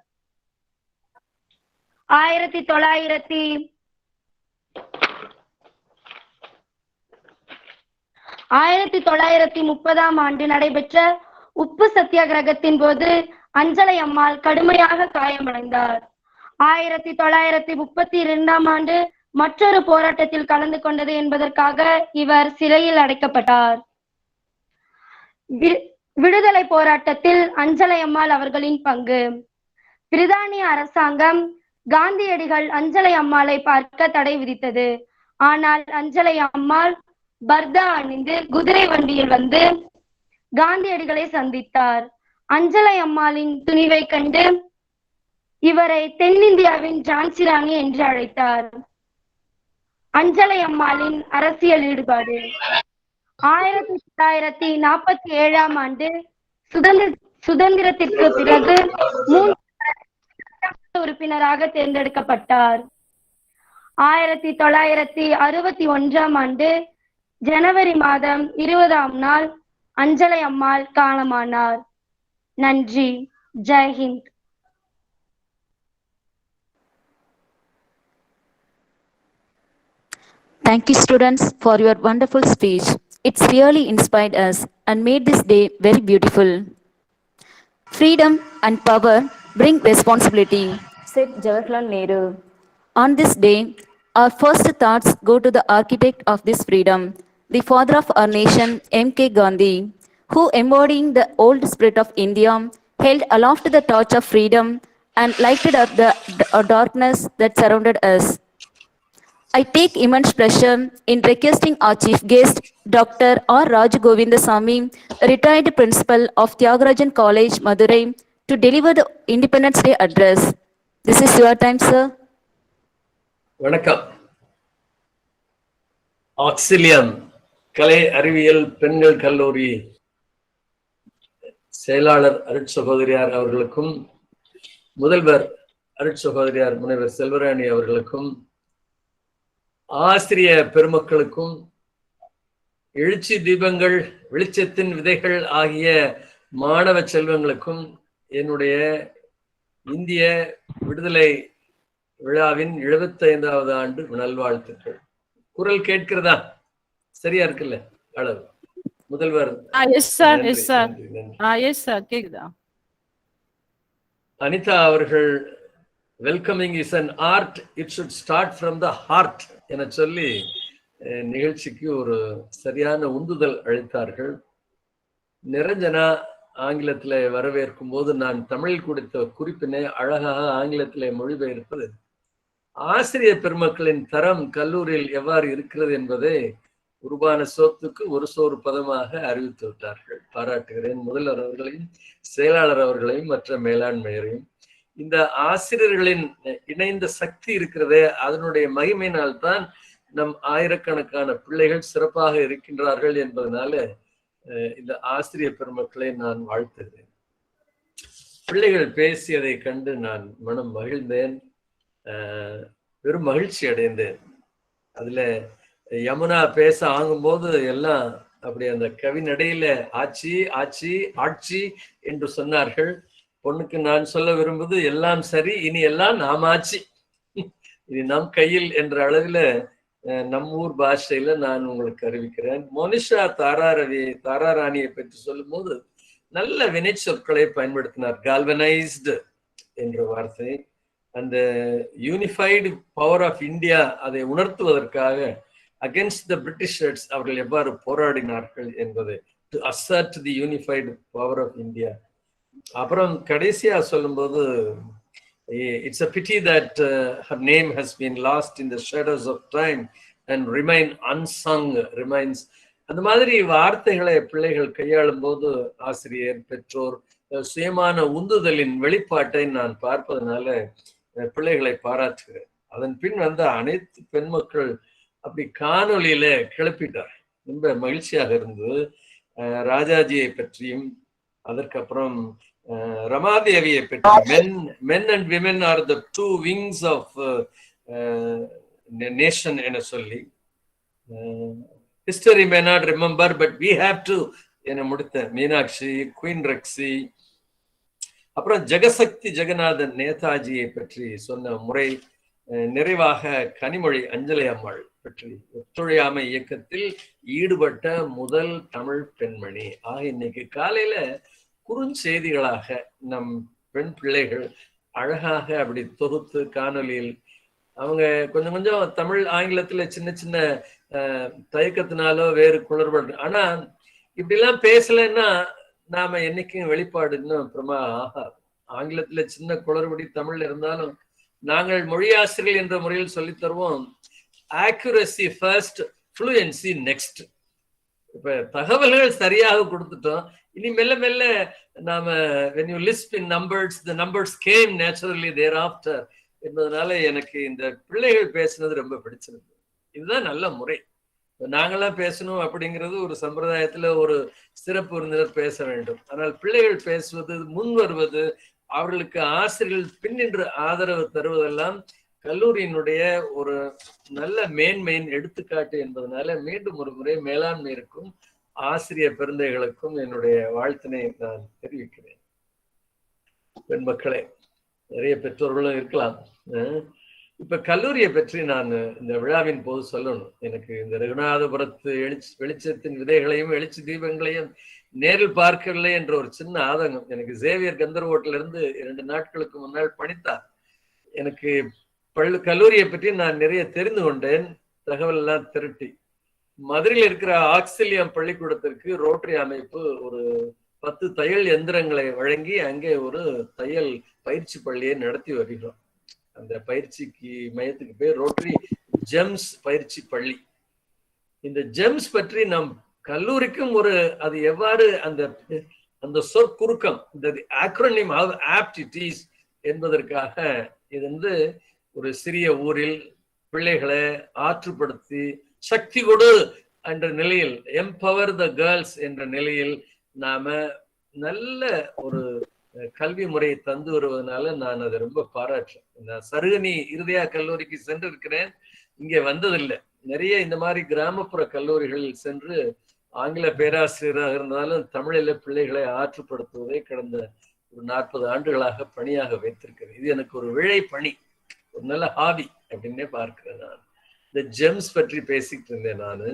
1930ஆம் ஆண்டு நடைபெற்ற உப்பு சத்தியாகிரகத்தின் போது அஞ்சலை அம்மாள் கடுமையாக காயமடைந்தார். 1932ஆம் ஆண்டு மற்றொரு போராட்டத்தில் கலந்து கொண்டது என்பதற்காக இவர் சிறையில் அடைக்கப்பட்டார். விடுதலை போராட்டத்தில் அஞ்சலை அம்மாள் அவர்களின் பங்கு. பிரித்தானிய அரசாங்கம் காந்தியடிகள் அஞ்சலை அம்மாளை பார்க்க தடை விதித்தது. ஆனால் அஞ்சலை அம்மாள் பர்தா அணிந்து குதிரை வண்டியில் வந்து காந்தியடிகளை சந்தித்தார். அஞ்சலை அம்மாளின் துணிவை கண்டு இவரை தென்னிந்தியாவின் ஜான்சி ராணி என்று அழைத்தார். அஞ்சலை அம்மாளின் அரசியல் ஈடுபாடு. 1947ஆம் ஆண்டு சுதந்திரத்திற்கு பிறகு 3 உறுப்பினராக தேர்ந்தெடுக்கப்பட்டார். 1961ஆம் ஆண்டு ஜனவரி மாதம் 20ஆம் நாள் அஞ்சலை அம்மாள் காலமானார். நன்றி. Jai Hind. Thank you, students, for your wonderful speech. It's really inspired us and made this day very beautiful. Freedom and power bring responsibility, said Jawaharlal Nehru. On this day, our first thoughts go to the architect of this freedom, the father of our nation, M.K. Gandhi, who, embodying the old spirit of India, held aloft the torch of freedom and lighted up the darkness that surrounded us. I take immense pleasure in requesting our chief guest, Dr. R. Rajagovindasamy, retired principal of Tyagarajan College, Madurai, to deliver the Independence Day address. This is your time, sir. வணக்கம். ஆக்சிலியம் கலை அறிவியல் பெண்கள் கல்லூரி செயலாளர் அருட்சகோதரியார் அவர்களுக்கும் முதல்வர் அருட்சகோதரியார் முனைவர் செல்வராணி அவர்களுக்கும் ஆசிரிய பெருமக்களுக்கும் எழுச்சி தீபங்கள் வெளிச்சத்தின் விதைகள் ஆகிய மாணவ செல்வங்களுக்கும் என்னுடைய இந்திய விடுதலை விழாவின் 75வது ஆண்டு நல்வாழ்த்துக்கள். குரல் கேட்கிறதா? சரியா இருக்குல்ல? அளவு முதல்வர் அனிதா அவர்கள் welcoming is an art, it should start from the heart என சொல்லி நிகழ்ச்சிக்கு ஒரு சரியான உந்துதல் அளித்தார்கள். நிரஞ்சனா ஆங்கிலத்தில் வரவேற்கும் போது நான் தமிழில் கொடுத்த குறிப்பினை அழகாக ஆங்கிலத்திலே மொழிபெயர்ப்பது ஆசிரியர் பெருமக்களின் தரம் கல்லூரியில் எவ்வாறு இருக்கிறது என்பதை உருவான சோத்துக்கு ஒரு சோறு பதமாக அறிவித்து விட்டார்கள். பாராட்டுகிறேன் முதல்வர் அவர்களையும் செயலாளர் அவர்களையும் மற்ற மேலாண்மையரையும். இந்த ஆசிரியர்களின் இணைந்த சக்தி இருக்கிறதே, அதனுடைய மகிமையினால்தான் நம் ஆயிரக்கணக்கான பிள்ளைகள் சிறப்பாக இருக்கின்றார்கள் என்பதனால இந்த ஆசிரியர் பெருமக்களை நான் வாழ்த்துகிறேன். பிள்ளைகள் பேசியதை கண்டு நான் மனம் மகிழ்ந்தேன், பெரும் மகிழ்ச்சி அடைந்தேன். அதுல யமுனா பேச ஆகும்போது எல்லாம் அப்படி அந்த கவிநடையில ஆட்சி ஆட்சி ஆட்சி என்று சொன்னார்கள். பொண்ணுக்கு நான் சொல்ல விரும்புவது எல்லாம் சரி, இனி எல்லாம் நாம் ஆட்சி, இனி நம் கையில் என்ற அளவில் நம் ஊர் பாஷையில நான் உங்களுக்கு அறிவிக்கிறேன். மோனிஷா தாராராணியை பற்றி சொல்லும் போது நல்ல வினை சொற்களை பயன்படுத்தினார். கால்வனைஸ்டு என்ற வார்த்தை, அந்த யூனிஃபைடு பவர் ஆஃப் இந்தியா அதை உணர்த்துவதற்காக அகென்ஸ்ட் த பிரிட்டிஷர்ஸ் அவர்கள் எவ்வாறு போராடினார்கள் என்பதை, to assert the unified power of India. அப்புறம் கடைசியா சொல்லும்போது it's a pity that her name has been lost in the shadows of time and unsung remains. அந்த மாதிரி வார்த்தைகளை பிள்ளைகள் கையாளும் போது ஆசிரியர் பெற்றோர் சுயமான உந்துதலின் வெளிப்பாட்டை நான் பார்ப்பதனால பிள்ளைகளை பாராட்டுகிறேன். அதன் பின் வந்த அனைத்து பெண் மக்கள் அப்படி காணொலியில கிளப்பிட்டார். ரொம்ப மகிழ்ச்சியாக இருந்தது. ராஜாஜியை பற்றியும் அதற்கப்புறம் ரமாதேவியை பற்றி, men and women are the two wings of nation என சொல்லி, history may not remember but we have to என முடித்த மீனாட்சி, குயின் ரக்ஷி, அப்புறம் ஜெகசக்தி ஜெகநாதன் நேதாஜியை பற்றி சொன்ன முறை, நிறைவாக கனிமொழி அஞ்சலி அம்மாள் பற்றி ஒத்துழையாமை இயக்கத்தில் ஈடுபட்ட முதல் தமிழ் பெண்மணி ஆக இன்னைக்கு காலையில குறுஞ்செய்திகளாக நம் பெண் பிள்ளைகள் அழகாக அப்படி தொகுத்து காணொலியில் அவங்க கொஞ்சம் கொஞ்சம் தமிழ் ஆங்கிலத்துல சின்ன சின்ன தயக்கத்தினாலோ வேறு குளறுபடு, ஆனா இப்படிலாம் பேசலைன்னா நாம என்னைக்கும் வெளிப்பாடு இன்னும் அப்புறமா ஆகாது. ஆங்கிலத்துல சின்ன குளறுபடி தமிழ்ல இருந்தாலும் நாங்கள் மொழியாசிரியர்கள் என்ற முறையில் சொல்லித் தருவோம், ஆக்யூரசி ஃபர்ஸ்ட், ஃப்ளூயன்சி நெக்ஸ்ட். இப்ப தகவல்கள் சரியாக கொடுத்துட்டோம், இனி மெல்ல மெல்ல நாம when you lisp in numbers, the numbers came naturally thereafter என்பதனால எனக்கு இந்த பிள்ளைகள் பேசுனது ரொம்ப பிடிச்சிருக்கு. இதுதான் நல்ல முறை. நாங்களாம் பேசணும் அப்படிங்கிறது ஒரு சம்பிரதாயத்துல ஒரு சிறப்பு விருந்தினர் பேச வேண்டும். ஆனால் பிள்ளைகள் பேசுவது, முன் வருவது, அவர்களுக்கு ஆசிரியர்கள் பின்னின்று ஆதரவு தருவதெல்லாம் கல்லூரியினுடைய ஒரு நல்ல மேன்மையின் எடுத்துக்காட்டு என்பதனால மீண்டும் ஒரு முறை மேலாண்மை இருக்கும் ஆசிரியர் பெருந்தைகளுக்கும் என்னுடைய வாழ்த்தினை நான் தெரிவிக்கிறேன். பெண் மக்களே, நிறைய பெற்றோர்களும் இருக்கலாம். இப்ப கல்லூரியை பற்றி நான் இந்த விழாவின் போது சொல்லணும். எனக்கு இந்த ரகுநாதபுரத்து வெளிச்சத்தின் விதைகளையும் எழுச்சி தீபங்களையும் நேரில் பார்க்கவில்லை என்ற ஒரு சின்ன ஆதங்கம். எனக்கு சேவியர் கந்தர்வோட்டில இருந்து 2 நாட்களுக்கு முன்னால் பணித்தார். எனக்கு கல்லூரியை பற்றி நான் நிறைய தெரிந்து கொண்டேன், தகவல் எல்லாம் திரட்டி. மதுரையில் இருக்கிற ஆக்சிலியம் பள்ளிக்கூடத்திற்கு ரோட்டரி அமைப்பு ஒரு 10 தையல் எந்திரங்களை வழங்கி அங்கே ஒரு தையல் பயிற்சி பள்ளியை நடத்தி வருகிறோம். அந்த பயிற்சிக்கு மையத்துக்கு பேர் ரோட்டரி ஜெம்ஸ் பயிற்சி பள்ளி. இந்த ஜெம்ஸ் பற்றி நம் கல்லூரிக்கும் ஒரு அது எவ்வாறு அந்த அந்த சொற்குறுக்கம், இந்த acronym how apt it is என்பதற்காக இது வந்து ஒரு சிறிய ஊரில் பிள்ளைகளை ஆற்றுப்படுத்தி சக்தி கொடு என்ற நிலையில், எம்பவர் த கேர்ள்ஸ் என்ற நிலையில் நாம நல்ல ஒரு கல்வி முறையை தந்து வருவதனால நான் அதை ரொம்ப பாராட்டுறேன். நான் சருகனி இருதயா கல்லூரிக்கு சென்று இருக்கிறேன், இங்க வந்ததில்லை. நிறைய இந்த மாதிரி கிராமப்புற கல்லூரிகளில் சென்று ஆங்கில பேராசிரியராக இருந்தாலும் தமிழில பிள்ளைகளை ஆற்றுப்படுத்துவதை கடந்த ஒரு 40 ஆண்டுகளாக பணியாக வைத்திருக்கிறேன். இது எனக்கு ஒரு விழை பணி, ஒரு நல்ல ஹாபி அப்படின்னே பார்க்கிறேன். நான் இந்த ஜெம்ஸ் பற்றி பேசிட்டு இருந்தேன். நான்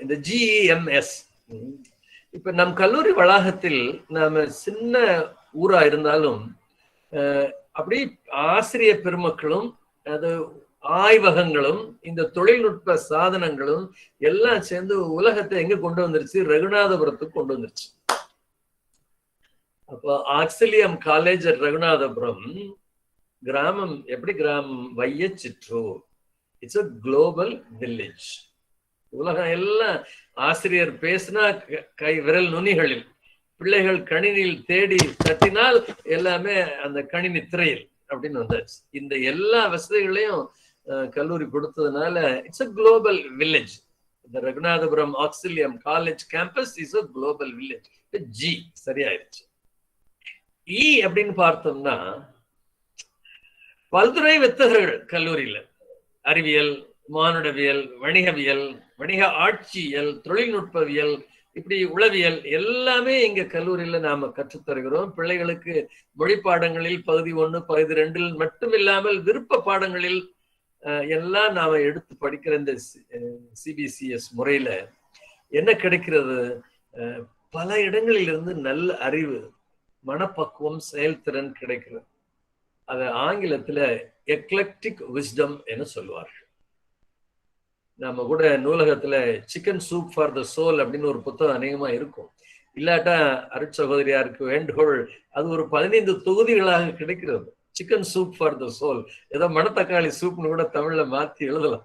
இந்த GEMS, இப்ப நம் கல்லூரி வளாகத்தில் நாம சின்ன ஊரா இருந்தாலும் அப்படி ஆசிரியர் பெருமக்களும் அது ஆய்வகங்களும் இந்த தொழில்நுட்ப சாதனங்களும் எல்லாம் சேர்ந்து உலகத்தை எங்க கொண்டு வந்துருச்சு? ரகுநாதபுரத்துக்கு கொண்டு வந்துருச்சு. அப்போ ஆக்சிலியம் காலேஜ் ரகுநாதபுரம் கிராமம் எப்படி கிராமம்? வையச்சிற்றூர். It's a global village. உலகம் எல்லாம் ஆசிரியர் பேசினா கை விரல் நுனிகளில், பிள்ளைகள் கணினியில் தேடி தட்டினால் எல்லாமே அந்த கணினி திரையில் அப்படின்னு வந்தாச்சு. இந்த எல்லா வசதிகளையும் கல்லூரி கொடுத்ததுனால இட்ஸ் அ குளோபல் வில்லேஜ். இந்த Raghunathapuram Auxilium college campus is a global village. ஜி சரியாயிருச்சு. இ அப்படின்னு பார்த்தோம்னா பல்துறை வித்தகர்கள் கல்லூரியில, அறிவியல், மானுடவியல், வணிகவியல், வணிக ஆட்சியல், தொழில்நுட்பவியல், இப்படி உளவியல் எல்லாமே இங்க கல்லூரியில நாம கற்றுத்தருகிறோம். பிள்ளைகளுக்கு மொழி பாடங்களில் பகுதி 1 பகுதி 2 மட்டும் இல்லாமல் விருப்ப பாடங்களில் எல்லாம் நாம எடுத்து படிக்கிற இந்த CBCS முறையில என்ன கிடைக்கிறது? பல இடங்களில் இருந்து நல்ல அறிவு, மனப்பக்குவம், செயல்திறன் கிடைக்கிறது. அத ஆங்கிலத்துல எக்லெக்டிக் விஸ்டம் என சொல்லுவார்கள். நம்ம கூட நூலகத்துல Chicken soup for the Soul அப்படின்னு ஒரு புத்தகம் அநேகமா இருக்கும். இல்லாட்டா அருட்சகோதரியாருக்கு வேண்டுகோள், அது ஒரு 15 தொகுதிகளாக கிடைக்கிறது. Chicken soup for the soul, ஏதோ மணத்தக்காளி சூப்னு கூட தமிழ்ல மாத்தி எழுதலாம்,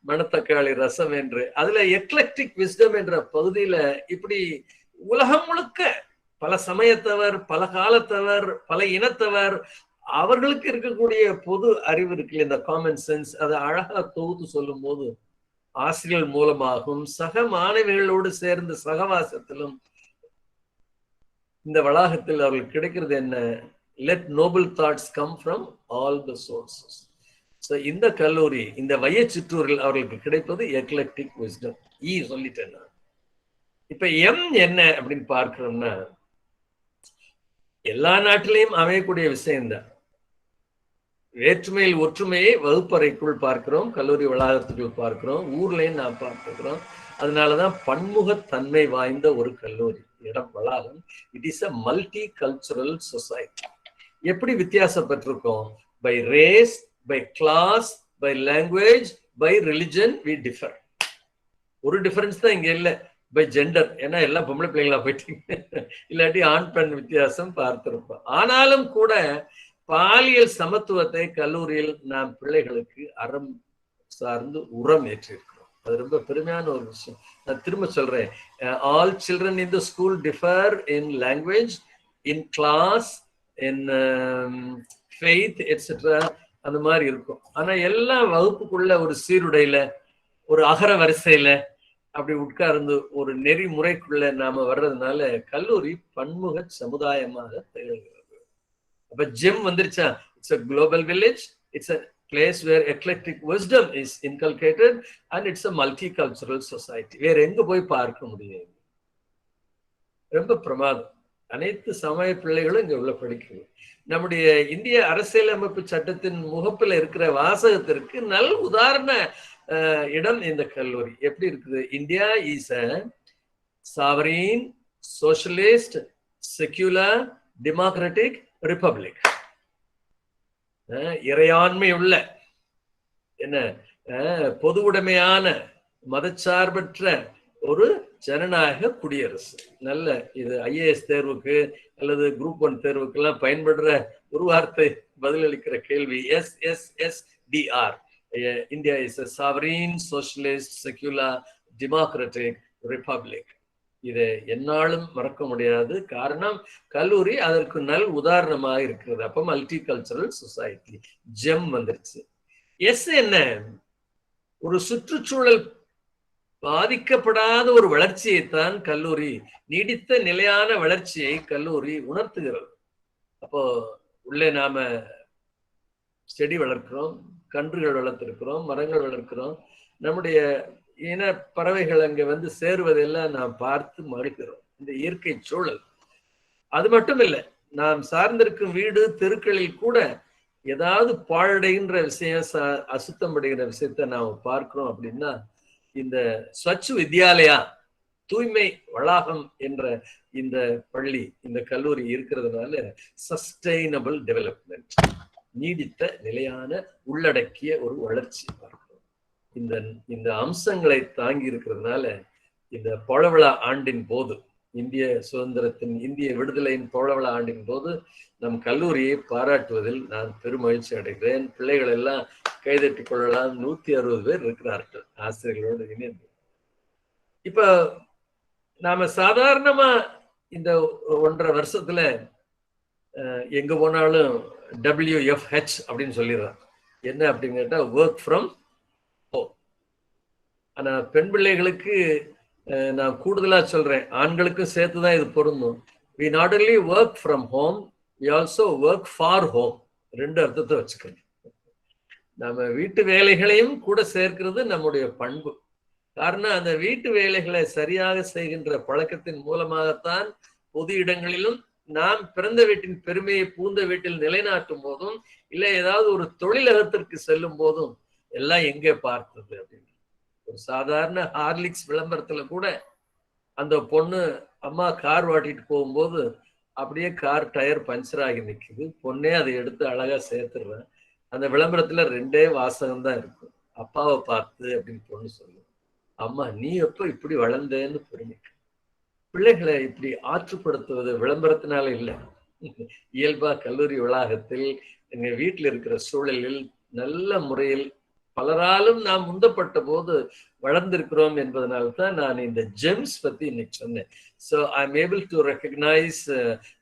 மணத்தக்காளி ரசம் என்று. அதுல எக்லெக்டிக் விஸ்டம் என்ற பகுதியில இப்படி உலகம் முழுக்க பல சமயத்தவர், பல காலத்தவர், பல இனத்தவர், அவர்களுக்கு இருக்கக்கூடிய பொது அறிவு இருக்குல்ல, இந்த காமன் சென்ஸ், அதை அழகா தொகுத்து சொல்லும் போது ஆசிரியர் மூலமாகவும் சக மாணவிகளோடு சேர்ந்து சகவாசத்திலும் இந்த வளாகத்தில் அவர்களுக்கு கிடைக்கிறது என்ன? Let Nobel thoughts come from all the sources. So இந்த கல்லூரி, இந்த வையச்சிற்றூரில் அவர்களுக்கு கிடைப்பது எக்லெக்டிக் விஸ்டம். சொல்லிட்டேன் நான். இப்ப என்ன அப்படின்னு பார்க்கிறோம்னா, எல்லா நாட்டிலையும் அமையக்கூடிய விஷயம்தான். வேற்றுமையில் ஒற்றுமையை வகுப்பறைக்குள் பார்க்கிறோம், கல்லூரி வளாகத்துக்குள் பார்க்கிறோம், ஊர்லயும் நாம் பார்க்கிறோம். அதனாலதான் பன்முகத்தன்மை வாய்ந்த ஒரு கல்லூரி இடம் வளாகம். It is a multicultural society. எப்படி வித்தியாசப்பட்டிருக்கோம்? By race, by class, by language, by religion we differ. ஒரு டிஃபரன்ஸ் தான் இங்க இல்லை, பை ஜெண்டர். ஏன்னா எல்லாம் பொம்பளை பிள்ளைங்களா போயிட்டீங்க, இல்லாட்டி ஆண் பெண் வித்தியாசம் பார்த்திருப்போம். ஆனாலும் கூட பாலியல் சமத்துவத்தை கல்லூரியில் நாம் பிள்ளைகளுக்கு அறம் சார்ந்து உரம் ஏற்றிருக்கிறோம். அது ரொம்ப பெருமையான ஒரு விஷயம். நான் திரும்ப சொல்றேன், all children in the school differ in language, in class, in faith etcetera, அந்த மாதிரி இருக்கும். ஆனா எல்லா வகுப்புக்குள்ள ஒரு சீருடையில, ஒரு அகர வரிசையில அப்படி உட்கார்ந்து ஒரு நெறிமுறைக்குள்ள நாம வர்றதுனால கல்லூரி பன்முக சமுதாயமாக திகழ்கிறது. அப்ப ஜெம் வந்துருச்சா? It's a global village, it's a place where eclectic wisdom is inculcated and it's a multicultural society. வேற எங்க போய் பார்க்க முடியும்? ரொம்ப பிரமாதம். அனைத்து சமய பிள்ளைகளும் இங்க உள்ள படிக்கிறது. நம்முடைய இந்திய அரசியலமைப்பு சட்டத்தின் முகப்பில் இருக்கிற வாசகத்திற்கு நல் உதாரண இடம் இந்த கல்லூரி. எப்படி இருக்குது? India is a sovereign, socialist, secular, democratic republic. இறையாண்மை உள்ள என்ன பொது உடைமையான மதச்சார்பற்ற ஒரு ஜனநாயக குடியரசு. நல்ல இது IAS தேர்வுக்கு அல்லது குரூப் 1 தேர்வுக்கு எல்லாம் பயன்படுற ஒரு வார்த்தை பதிலளிக்கிற கேள்வி. SSSDR. India is a sovereign, socialist, secular, democratic republic. இதை என்னாலும் மறக்க முடியாது. காரணம், கல்லூரி அதற்கு நல் உதாரணமாக இருக்கிறது. அப்ப மல்டி கல்ச்சரல் சொசைட்டி ஜெம் வந்துருச்சு. எஸ் என்ன, ஒரு சுற்றுச்சூழல் பாதிக்கப்படாத ஒரு வளர்ச்சியைத்தான் கல்லூரி, நீடித்த நிலையான வளர்ச்சியை கல்லூரி உணர்த்துகிறது. அப்போ உள்ளே நாம செடி வளர்க்கிறோம், கன்றுகள் வளர்த்திருக்கிறோம், மரங்கள் வளர்க்கிறோம். நம்முடைய இன பறவைகள் அங்கே வந்து சேருவதெல்லாம் நாம் பார்த்து மகிழ்கிறோம். இந்த இயற்கை சூழல் அது மட்டும் இல்லை, நாம் சார்ந்திருக்கும் வீடு தெருக்களில் கூட ஏதாவது பாழடைகின்ற விஷயம், அசுத்தம் அடைகிற விஷயத்த நாம் பார்க்கிறோம். அப்படின்னா இந்த ஸ்வச் வித்யாலயா, தூய்மை வளாகம் என்ற இந்த பள்ளி, இந்த கல்லூரி இருக்கிறதுனால சஸ்டைனபிள் டெவலப்மெண்ட், நீடித்த நிலையான உள்ளடக்கிய ஒரு வளர்ச்சி பார்க்கிறோம். இந்த அம்சங்களை தாங்கி இருக்கிறதுனால இந்த பழவிழா ஆண்டின் போது, இந்திய சுதந்திரத்தின், இந்திய விடுதலையின் பழவிழா ஆண்டின் போது நம் கல்லூரியை பாராட்டுவதில் நான் பெருமகிழ்ச்சி அடைகிறேன். பிள்ளைகள் எல்லாம் கைதட்டி கொள்ளலாம். 160 பேர் இருக்கிறார்கள் ஆசிரியர்களோடு இணைந்து. இப்ப நாம சாதாரணமா இந்த 1.5 வருஷத்துல எங்க போனாலும் WFH அப்படின்னு சொல்லிடுறான். என்ன அப்படின்னு கேட்டா ஒர்க் ஃப்ரம் ஹோம். ஆனா பெண் பிள்ளைகளுக்கு நான் கூடுதலா சொல்றேன், ஆண்களுக்கும் சேர்த்துதான் இது பொருந்தும். we not only work from home, we also work for home. 2 அர்த்தத்தை வச்சுக்கணும். நம்ம வீட்டு வேலைகளையும் கூட சேர்க்கிறது நம்முடைய பண்பு. காரணம், அந்த வீட்டு வேலைகளை சரியாக செய்கின்ற பழக்கத்தின் மூலமாகத்தான் பொது இடங்களிலும் நாம் பிறந்த வீட்டின் பெருமையை பூந்த வீட்டில் நிலைநாட்டும் போதும், இல்லை ஏதாவது ஒரு தொழிலகத்திற்கு செல்லும் போதும் எல்லாம் எங்கே பார்த்தது அப்படின்னு. ஒரு சாதாரண ஹார்லிக்ஸ் விளம்பரத்துல கூட அந்த பொண்ணு அம்மா கார் வாட்டிட்டு போகும்போது அப்படியே கார் டயர் பஞ்சர் ஆகி நிற்குது. பொண்ணே அதை எடுத்து அழகா சேர்த்துடுறேன். அந்த விளம்பரத்துல 2 வாசகம் தான் இருக்கும். அப்பாவை பார்த்து அப்படின்னு பொண்ணு சொல்லும், அம்மா நீ எப்ப இப்படி வளர்ந்தேன்னு பெருமைக்கு. பிள்ளைகளை இப்படி ஆற்றுப்படுத்துவது விளம்பரத்தினால இல்லை, இயல்பா கல்லூரி வளாகத்தில் எங்க வீட்டில் இருக்கிற சூழலில் நல்ல முறையில் பலராலும் நாம் முந்தப்பட்ட போது வளர்ந்திருக்கிறோம் என்பதனால்தான் நான் இந்த ஜெம்ஸ் பத்தி இன்னைக்கு சொன்னேன். So I'm able to recognize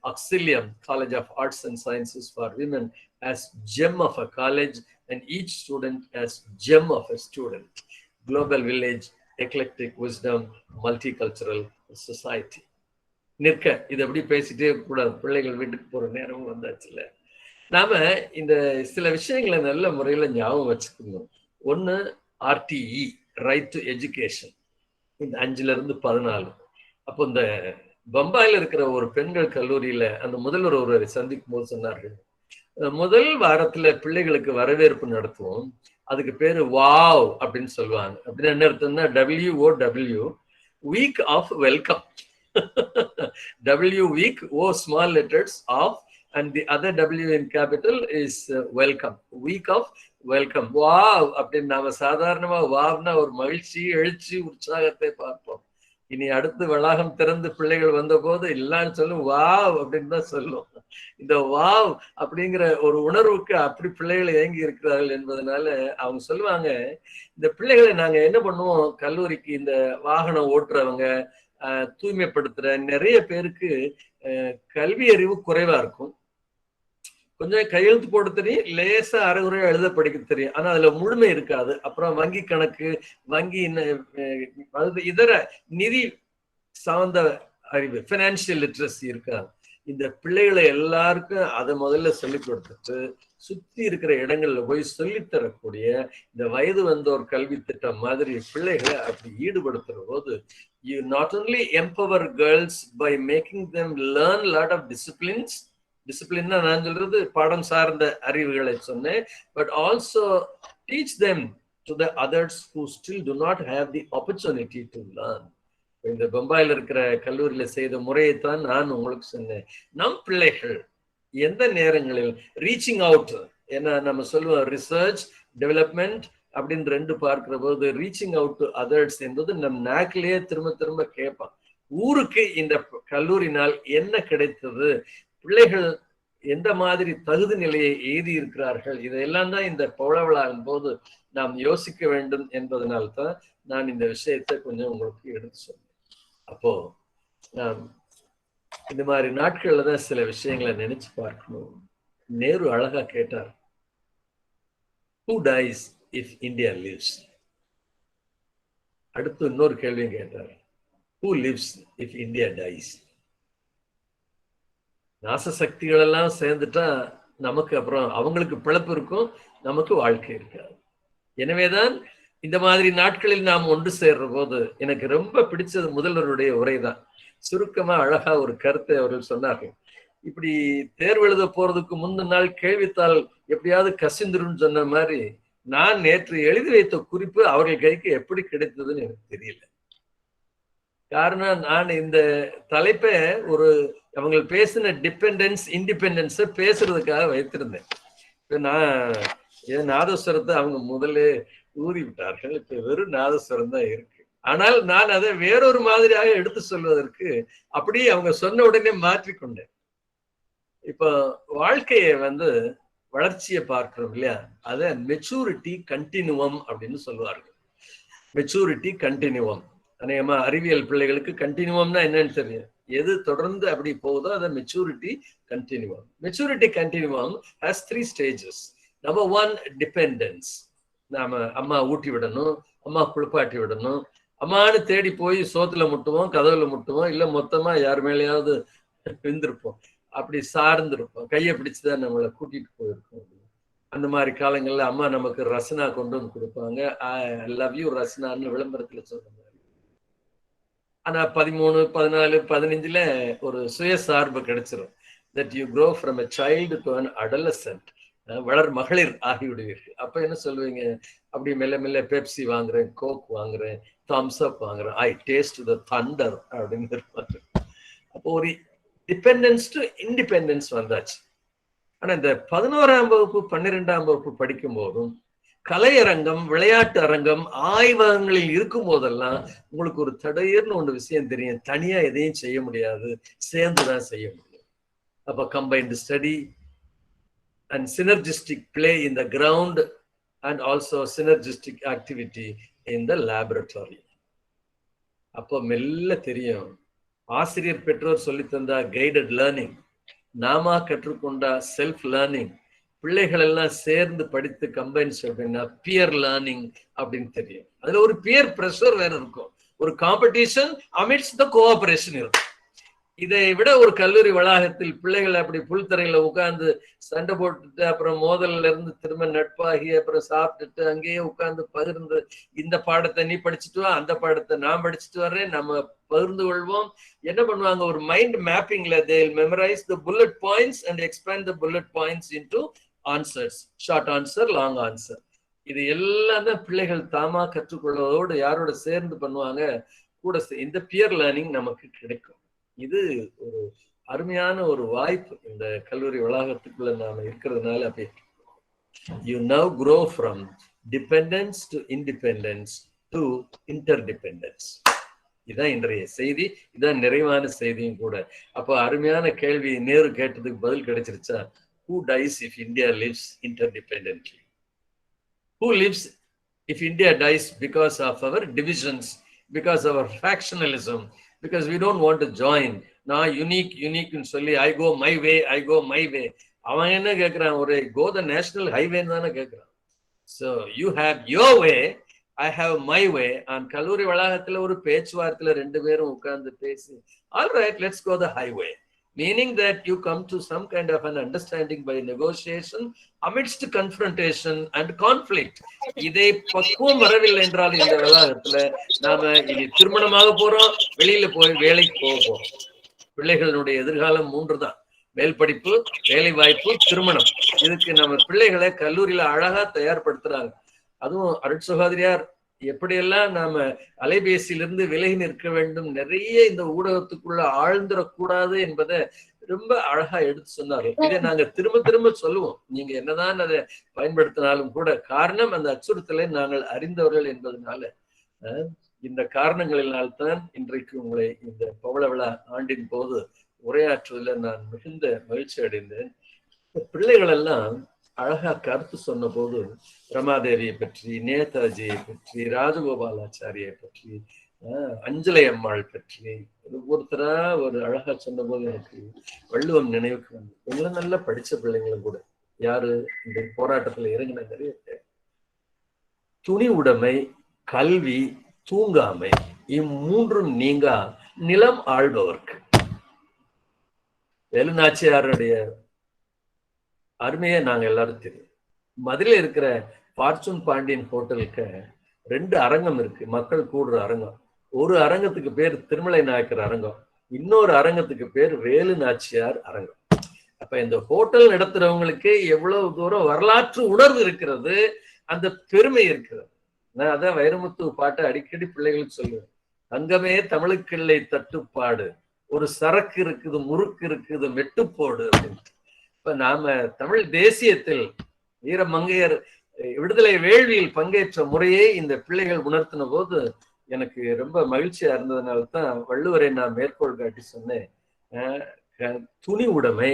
Auxilium College of Arts and Sciences for Women as gem of a college and each student as gem of a student. Global village, eclectic wisdom, multicultural society. நிற்க இது எப்படி பேசிட்டே கூடாது, பிள்ளைகள் வீட்டுக்கு போற நேரமும் வந்தாச்சுல்ல. நாம இந்த சில விஷயங்களை நல்ல முறையில ஞாபகம் வச்சுக்கணும். ஒண்ணு RTE, ரைட் டு எஜுகேஷன், இந்த 5ல இருந்து 14. அப்போ இந்த பம்பாயில இருக்கிற ஒரு பெண்கள் கல்லூரியில அந்த முதல்வர் ஒருவரை சந்திக்கும் போது சொன்னார்கள், முதல் வாரத்துல பிள்ளைகளுக்கு வரவேற்பு நடத்துவோம், அதுக்கு பேரு வாவ் அப்படின்னு சொல்லுவாங்க. அப்படின்னு என்ன அர்த்தம்னா WOW, week of welcome. W week, O small letters of, and the other W in capital is welcome. Week of welcome. Wow அப்படின்னு நாம சாதாரணமா வாவ்னா ஒரு மகிழ்ச்சி, எழுச்சி, உற்சாகத்தை பார்ப்போம். இனி அடுத்து வளாகம் திறந்து பிள்ளைகள் வந்த போது எல்லாரும் சொல்லும் வாவ் அப்படின்னு தான் சொல்லும். இந்த வாவ் அப்படிங்கிற ஒரு உணர்வுக்கு அப்படி பிள்ளைகள் ஏங்கி இருக்கிறார்கள் என்பதனால அவங்க சொல்லுவாங்க, இந்த பிள்ளைகளை நாங்க என்ன பண்ணுவோம், கல்லூரிக்கு இந்த வாகனம் ஓட்டுறவங்க, தூய்மைப்படுத்துற நிறைய பேருக்கு கல்வி அறிவு குறைவா இருக்கும். கொஞ்சம் கையெழுத்து போட தெரியும், லேசா அரைகுறையா எழுத படிக்க தெரியும், ஆனா அதுல முழுமை இருக்காது. அப்புறம் வங்கி கணக்கு, வங்கி இதர நிதி சார்ந்த அறிவு, பினான்சியல் லிட்ரஸி இருக்காது. இந்த பிள்ளைகளை எல்லாருக்கும் அதை முதல்ல சொல்லிக் கொடுத்துட்டு சுத்தி இருக்கிற இடங்கள்ல போய் சொல்லித்தரக்கூடிய இந்த வயது வந்தோர் கல்வி திட்டம் மாதிரி பிள்ளைகளை அப்படி ஈடுபடுத்துற போது, you not only empower girls by making them learn lot of disciplines. டிசிப்ளின்னா நான் சொல்றது பாடம் சார்ந்த அறிவுகளை சொன்னேன், but also teach them to the others who still do not have the opportunity to learn. இந்த பம்பாயில் இருக்கிற கல்லூரியில செய்த முறையைத்தான் நான் உங்களுக்கு சொன்னேன். நம் பிள்ளைகள் எந்த நேரங்களில் ரீச்சிங் அவுட், ஏன்னா நம்ம சொல்லுவோம் ரிசர்ச் டெவலப்மெண்ட் அப்படின்னு 2 பார்க்கிற போது ரீச்சிங் அவுட் டு அதர்ஸ் என்பது நம் நாக்கிலேயே திரும்ப திரும்ப கேட்பான். ஊருக்கு இந்த கல்லூரினால் என்ன கிடைத்தது, பிள்ளைகள் எந்த மாதிரி தகுதி நிலையை எய்தி இருக்கிறார்கள், இதையெல்லாம் தான் இந்த பவளவிழாவின் போது நாம் யோசிக்க வேண்டும் என்பதனால்தான் நான் இந்த விஷயத்தை கொஞ்சம் உங்களுக்கு எடுத்து சொன்னேன். அப்போ இந்த மாதிரி நாட்கள்ல தான் சில விஷயங்களை நினைச்சு பார்க்கணும். நேரு அழகா கேட்டார், who dies if India lives? அடுத்து இன்னொரு கேள்வியும் கேட்டார், who lives if India dies? நாச சக்திகள் எல்லாம் சேர்ந்துட்டா நமக்கு அப்புறம் அவங்களுக்கு பிழைப்பு இருக்கும், நமக்கு வாழ்க்கை இருக்காது. எனவேதான் இந்த மாதிரி நாட்களில் நாம் ஒன்று சேர்ற போது எனக்கு ரொம்ப பிடிச்சது முதல்வருடைய உரைதான். சுருக்கமா அழகா ஒரு கருத்தை அவர்கள் சொன்னார்கள். இப்படி தேர்வு எழுத போறதுக்கு முந்தின நாள் கேள்வித்தாள் எப்படியாவது கசிந்துருன்னு சொன்ன மாதிரி நான் நேற்று எழுதி வைத்த குறிப்பு அவர்கள் கைக்கு எப்படி கிடைத்ததுன்னு எனக்கு தெரியல. காரணம், நான் இந்த தலைப்பை ஒரு அவங்க பேசின டிபெண்டன்ஸ் இண்டிபெண்டன்ஸை பேசுறதுக்காக வைத்திருந்தேன். இப்ப நான் என் நாதஸ்வரத்தை அவங்க முதல்ல ஊறி விட்டார்கள். இப்ப வெறும் நாதஸ்வரம் தான் இருக்கு. ஆனால் நான் அதை வேறொரு மாதிரியாக எடுத்து சொல்வதற்கு அப்படியே அவங்க சொன்ன உடனே மாற்றிக்கொண்டேன். இப்போ வாழ்க்கையை வளர்ச்சியை பார்க்கிறோம் இல்லையா, அதை மெச்சூரிட்டி கண்டினியூவம் அப்படின்னு சொல்லுவார்கள். மெச்சூரிட்டி கண்டினியூவம். அநேகமா அறிவியல் பிள்ளைகளுக்கு கண்டினியூவம்னா என்னன்னு தெரியும். எது தொடர்ந்து அப்படி போகுதோ அதை maturity continuum. Maturity continuum has 3 stages. Number 1, dependence. நாம அம்மா ஊட்டி விடணும், அம்மா குளிப்பாட்டி விடணும், அம்மானு தேடி போய் சோத்துல முட்டுவோம், கதவுல முட்டுவோம், இல்ல மொத்தமா யார் மேலேயாவது விழுந்திருப்போம், அப்படி சார்ந்திருப்போம், கையை பிடிச்சுதான் நம்மளை கூட்டிட்டு போயிருக்கோம். அந்த மாதிரி காலங்கள்ல அம்மா நமக்கு ரசனா கொண்டு வந்து கொடுப்பாங்க. ஐ லவ் யூ ரசனான்னு விளம்பரத்துல சொல்றாங்க. ஆனா 13, 14, 15ல ஒரு சுயசார்பு கிடைச்சிரும். That you grow from a child to an adolescent. வளர் மகளிர் ஆகிவிடுவீர்கள். அப்ப என்ன சொல்லுவீங்க, அப்படி மெல்ல மெல்ல பெப்சி வாங்குறேன், கோக் வாங்குறேன், தம்ஸ் அப் வாங்குறேன், ஐ டேஸ்ட் த தண்டர் அப்படின்னு இருப்பாங்க. அப்போ ஒரு டிபெண்டன்ஸ் டு இண்டிபெண்டன்ஸ் வந்தாச்சு. ஆனா இந்த 11ஆம் வகுப்பு 12ஆம் வகுப்பு படிக்கும் போதும் கலையரங்கம், விளையாட்டு அரங்கம், ஆய்வகங்களில் இருக்கும் போதெல்லாம் உங்களுக்கு ஒரு தடையர்னு ஒன்று விஷயம் தெரியும். தனியா எதையும் செய்ய முடியாது, சேர்ந்துதான் செய்ய முடியும். அப்ப combined study and synergistic play in the ground and also synergistic activity in the laboratory. அப்போ மெல்ல தெரியும், ஆசிரியர் பெற்றோர் சொல்லி தந்தா கைடட் லேர்னிங், நாம கற்றுக்கொண்டா செல்ஃப் லேர்னிங், பிள்ளைகள் எல்லாம் சேர்ந்து படித்து கம்பைன்ஸ் அப்படின்னா பியர் லேர்னிங் அப்படின்னு தெரியும். அதுல ஒரு பியர் பிரஷர் வேற இருக்கும், ஒரு காம்படிஷன் அமிட்ஸ் த கோஆபரேஷன் இருக்கும். இதை விட ஒரு கல்லூரி வளாகத்தில் பிள்ளைகள் அப்படி புல்தரையில உட்கார்ந்து சண்டை போட்டுட்டு அப்புறம் மோதல்ல இருந்து திரும்ப நட்பாகி அப்புறம் சாப்பிட்டுட்டு அங்கேயே உட்கார்ந்து பகிர்ந்து, இந்த பாடத்தை நீ படிச்சுட்டு வா, அந்த பாடத்தை நான் படிச்சுட்டு வர்றேன், நம்ம பகிர்ந்து கொள்வோம். என்ன பண்ணுவாங்க, ஒரு mind மேப்பிங்ல they will memorize the bullet points and expand the bullet points into answers, short answer, long answer. இது எல்லாம் தான் பிள்ளைகள் தாமா கற்றுக்கொள்வதோடு யாரோட சேர்ந்து பண்ணுவாங்க கூட. இந்த பியர் லேர்னிங் நமக்கு கிடைக்கும். இது ஒரு அருமையான ஒரு வாய்ப்பு இந்த கல்லூரி வளாகத்துக்குள்ள நாம இருக்கிறதுனால. அப்படி you now grow from dependence to independence to interdependence. இதான் இன்றைய செய்தி, இதான் நிறைவான செய்தியும் கூட. அப்போ அருமையான கேள்வி நேரு கேட்டதுக்கு பதில் கிடைச்சிருச்சா? Who dies if India lives interdependently? Who lives if India dies because of our divisions, because of our factionalism, because we don't want to join? நான் யூனிக்னு சொல்லி I go my way. அவன் என்ன கேட்கிறான், ஒரு go the national highway தானே கேட்கிறான். So you have your way, I have my way. கல்லூரி வளாகத்துல ஒரு பேச்சுவார்த்தையில 2 பேரும் உட்கார்ந்து பேசி, all right, let's go the highway, meaning that you come to some kind of an understanding by negotiation amidst confrontation and conflict. இதை பக்குவம் வரவில்லை என்றால் இந்த வளாகத்துல நாம இனி திருமணமாக போறோம், வெளியில போய் வேலைக்கு போறோம். பிள்ளைகளுடைய எதிர்காலம் 3 தான், மேல் படிப்பு, வேலை வாய்ப்பு, திருமணம். இதுக்கு நம்ம பிள்ளைகளை கல்லூரியில அழகா தயார்படுத்துறாங்க. அதுவும் அருட்சகோதரியார் எப்படியெல்லாம் நாம அலைபேசியிலிருந்து விலகி நிற்க வேண்டும், நிறைய இந்த ஊடகத்துக்குள்ள ஆழ்ந்துடக்கூடாது என்பதை ரொம்ப அழகா எடுத்து சொன்னாரு. இதை நாங்க திரும்ப திரும்ப சொல்லுவோம், நீங்க என்னதான் அதை பயன்படுத்தினாலும் கூட. காரணம், அந்த அச்சுறுத்தலை நாங்கள் அறிந்தவர்கள் என்பதனால. இந்த காரணங்களினால்தான் இன்றைக்கு உங்களை இந்த பவள விழா ஆண்டின் போது உரையாற்றுவதில் நான் மிகுந்த மகிழ்ச்சி அடைந்தேன். பிள்ளைகள் எல்லாம் அழகா கருத்து சொன்ன போது ரமாதேவியை பற்றி, நேதாஜியை பற்றி, ராஜகோபாலாச்சாரியை பற்றி, அஞ்சலை அம்மாள் பற்றி ஒவ்வொருத்தரா ஒரு அழகா சொன்ன போது எனக்கு வள்ளுவம் நினைவுக்கு வந்து இவங்களும் நல்லா படிச்ச பிள்ளைங்களும் கூட யாரு இந்த போராட்டத்துல இறங்கின நிறைய பேர். துணி உடைமை, கல்வி, தூங்காமை இம்மூன்றும் நீங்கா நிலம் ஆள்பவர்க்கு. வேலுநாச்சியாருடைய அருமையை நாங்க எல்லாரும் தெரியும். மதுரையில் இருக்கிற ஃபார்ச்சூன் பாண்டியன் ஹோட்டலுக்கு 2 அரங்கம் இருக்கு, மக்கள் கூடுற அரங்கம். ஒரு அரங்கத்துக்கு பேர் திருமலை நாயக்கர் அரங்கம், இன்னொரு அரங்கத்துக்கு பேர் வேலு நாச்சியார் அரங்கம். அப்ப இந்த ஹோட்டல் நடத்துறவங்களுக்கு எவ்வளவு தூரம் வரலாற்று உணர்வு இருக்கிறது, அந்த பெருமை இருக்கிறது. நான் அதான் வைரமுத்து பாட்டை அடிக்கடி பிள்ளைகளுக்கு சொல்லுவேன். தங்கமே தமிழுக்கிள்ளை தட்டுப்பாடு, ஒரு சரக்கு இருக்குது, முறுக்கு இருக்குது, மெட்டுப்போடு அப்படின்ட்டு. இப்ப நாம தமிழ் தேசியத்தில் வீரமங்கையர் விடுதலை வேள்வியில் பங்கேற்ற முறையை இந்த பிள்ளைகள் உணர்த்தின போது எனக்கு ரொம்ப மகிழ்ச்சியா இருந்ததுனால தான் வள்ளுவரை நான் மேற்கோள் காட்டி சொன்னேன். துணி உடைமை